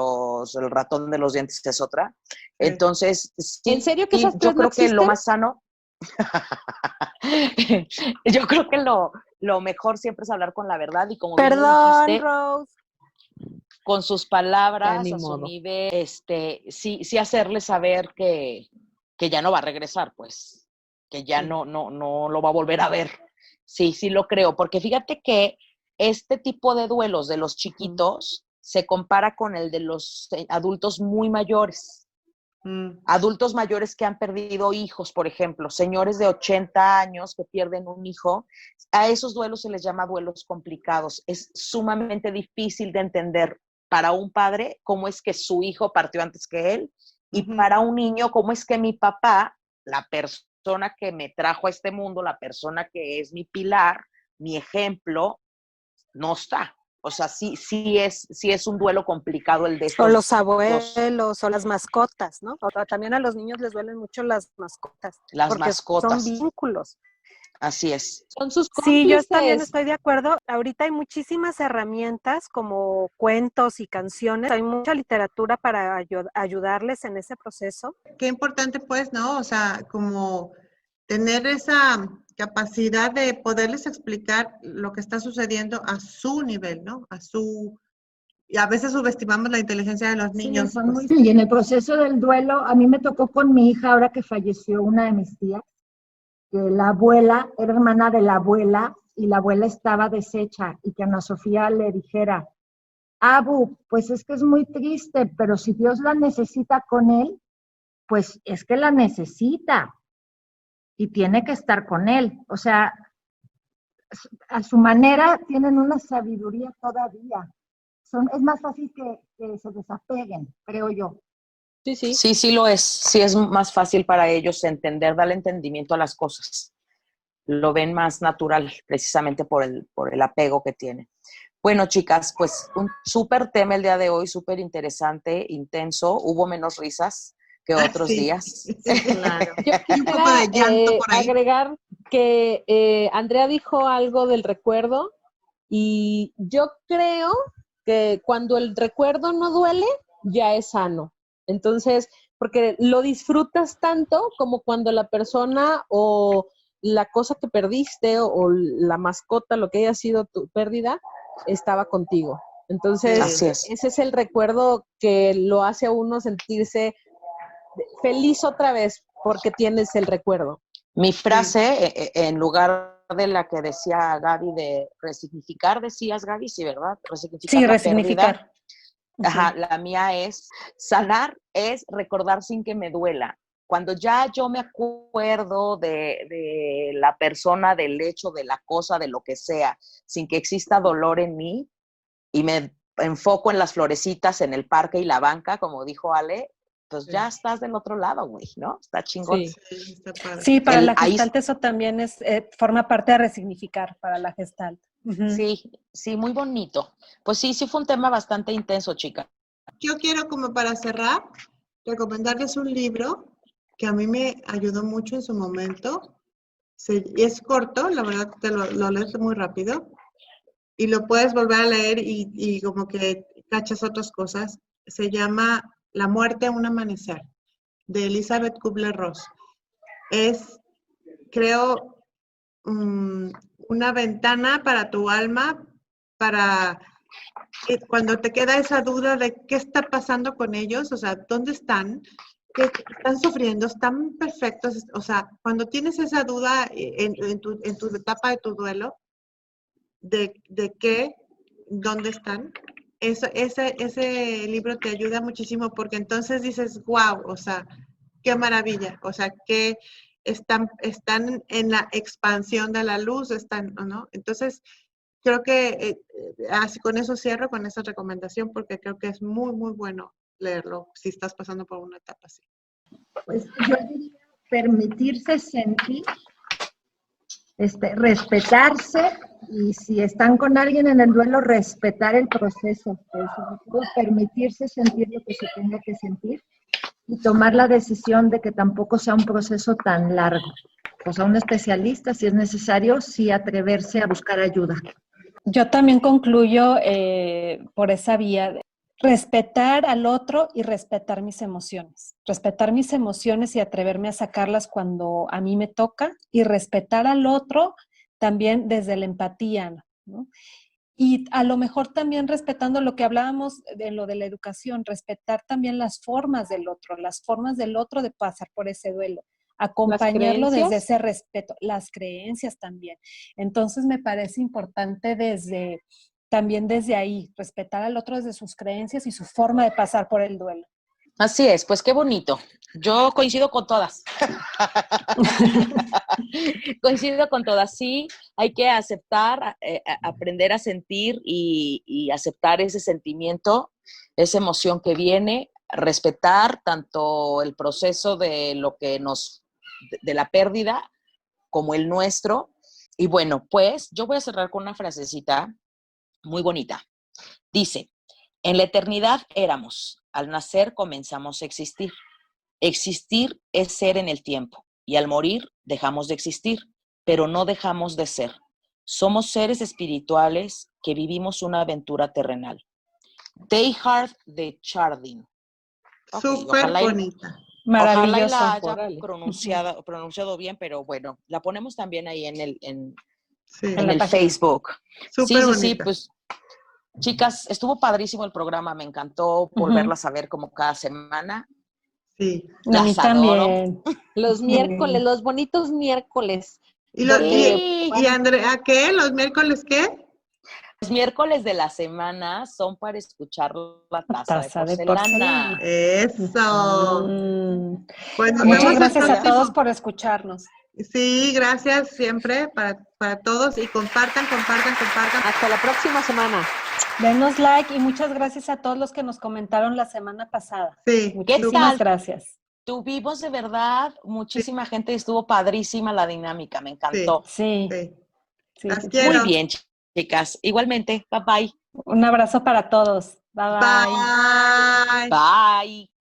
ratón de los dientes es otra. Entonces, sí,
¿En serio que esas
yo
tres no
creo que lo
existen?
más sano, yo creo que lo mejor siempre es hablar con la verdad, y como bien lo
Perdón,
dijiste,
Rose.
con sus palabras,
ni
a su
modo.
nivel, sí hacerle saber que ya no va a regresar, pues, que ya no lo va a volver a ver. Sí lo creo, porque fíjate que este tipo de duelos de los chiquitos se compara con el de los adultos muy mayores. Adultos mayores que han perdido hijos, por ejemplo, señores de 80 años que pierden un hijo, a esos duelos se les llama duelos complicados. Es sumamente difícil de entender para un padre cómo es que su hijo partió antes que él y para un niño cómo es que mi papá, la persona que me trajo a este mundo, la persona que es mi pilar, mi ejemplo, no está. O sea, sí es un duelo complicado el de estos.
O los abuelos, o las mascotas, ¿no? O también a los niños les duelen mucho las mascotas.
Las
porque
mascotas.
son vínculos.
Así es.
Son sus cómplices.
Sí, yo también estoy de acuerdo. Ahorita hay muchísimas herramientas como cuentos y canciones. Hay mucha literatura para ayudarles en ese proceso.
Qué importante, pues, ¿no? O sea, como tener esa capacidad de poderles explicar lo que está sucediendo a su nivel, ¿no? Y a veces subestimamos la inteligencia de los niños.
Sí, y en el proceso del duelo, a mí me tocó con mi hija, ahora que falleció una de mis tías, que la abuela era hermana de la abuela y la abuela estaba deshecha y que Ana Sofía le dijera, Abu, pues es que es muy triste, pero si Dios la necesita con él, pues es que la necesita y tiene que estar con él. O sea, a su manera tienen una sabiduría todavía. Es más fácil que se desapeguen, creo yo.
Sí lo es. Sí es más fácil para ellos entender, darle entendimiento a las cosas. Lo ven más natural precisamente por el apego que tienen. Bueno, chicas, pues un súper tema el día de hoy, súper interesante, intenso. Hubo menos risas que otros días.
Sí, claro.
Yo quisiera agregar que Andrea dijo algo del recuerdo y yo creo que cuando el recuerdo no duele, ya es sano. Entonces, porque lo disfrutas tanto como cuando la persona o la cosa que perdiste o la mascota, lo que haya sido tu pérdida, estaba contigo. Entonces, ese es el recuerdo que lo hace a uno sentirse feliz otra vez porque tienes el recuerdo.
Mi frase, en lugar de la que decía Gaby de resignificar, decías Gaby, sí, ¿verdad? Resignificar.
Sí, resignificar.
Ajá, la mía es, sanar es recordar sin que me duela. Cuando ya yo me acuerdo de la persona, del hecho, de la cosa, de lo que sea, sin que exista dolor en mí, y me enfoco en las florecitas, en el parque y la banca, como dijo Ale, pues ya estás del otro lado, güey, ¿no? Está chingón.
Sí, para la Gestalt eso también forma parte de resignificar para la Gestalt.
Sí, muy bonito. Pues sí fue un tema bastante intenso, chica.
Yo quiero, como para cerrar, recomendarles un libro que a mí me ayudó mucho en su momento. Es corto, la verdad te lo lees muy rápido y lo puedes volver a leer y como que cachas otras cosas. Se llama La muerte, un amanecer, de Elizabeth Kubler-Ross. Es, creo, una ventana para tu alma, para que cuando te queda esa duda de qué está pasando con ellos, o sea, ¿dónde están? ¿Qué están sufriendo? ¿Están perfectos? O sea, cuando tienes esa duda en tu etapa de tu duelo, de qué, dónde están, ese libro te ayuda muchísimo porque entonces dices, wow, o sea, qué maravilla, o sea, que están en la expansión de la luz, ¿no? Entonces, creo que así con eso cierro, con esa recomendación, porque creo que es muy, muy bueno leerlo si estás pasando por una etapa así.
Pues yo diría permitirse sentir, respetarse, y si están con alguien en el duelo, respetar el proceso, permitirse sentir lo que se tenga que sentir y tomar la decisión de que tampoco sea un proceso tan largo. O sea, un especialista, si es necesario, sí atreverse a buscar ayuda.
Yo también concluyo por esa vía de respetar al otro y respetar mis emociones. Respetar mis emociones y atreverme a sacarlas cuando a mí me toca, y respetar al otro también desde la empatía, ¿no? Y a lo mejor también respetando lo que hablábamos de lo de la educación, respetar también las formas del otro de pasar por ese duelo, acompañarlo desde ese respeto, las creencias también. Entonces me parece importante también desde ahí, respetar al otro desde sus creencias y su forma de pasar por el duelo.
Así es, pues qué bonito. Yo coincido con todas. Coincido con todas. Sí, hay que aceptar, aprender a sentir y aceptar ese sentimiento, esa emoción que viene, respetar tanto el proceso de lo que de la pérdida como el nuestro. Y bueno, pues yo voy a cerrar con una frasecita muy bonita. Dice, en la eternidad éramos, al nacer comenzamos a existir. Existir es ser en el tiempo y al morir dejamos de existir, pero no dejamos de ser. Somos seres espirituales que vivimos una aventura terrenal. Teilhard de Chardin.
Súper bonita.
Ojalá y la
Maravilloso.
haya pronunciado bien, pero bueno, la ponemos también ahí en
Sí,
el Facebook.
súper
Sí,
bonita.
pues chicas, estuvo padrísimo el programa, me encantó volverlas a ver como cada semana.
Sí.
A mí
Las adoro.
también.
Los miércoles, los bonitos miércoles.
Y Andrea, ¿qué? ¿Los miércoles qué?
Los miércoles de la semana son para escuchar la taza de
De
porcelana.
porcelana.
Eso. Pues nos
Muchas
vemos el
gracias a
próximo.
todos por escucharnos.
Sí, gracias siempre para todos y compartan.
Hasta la próxima semana.
Denos like y muchas gracias a todos los que nos comentaron la semana pasada.
Sí.
Muchísimas
tal?
gracias.
Tuvimos de verdad muchísima gente y estuvo padrísima la dinámica, me encantó.
Sí.
Sí. Las quiero.
Muy bien, chicas. Igualmente, bye bye.
Un abrazo para todos. Bye bye.
Bye.
Bye.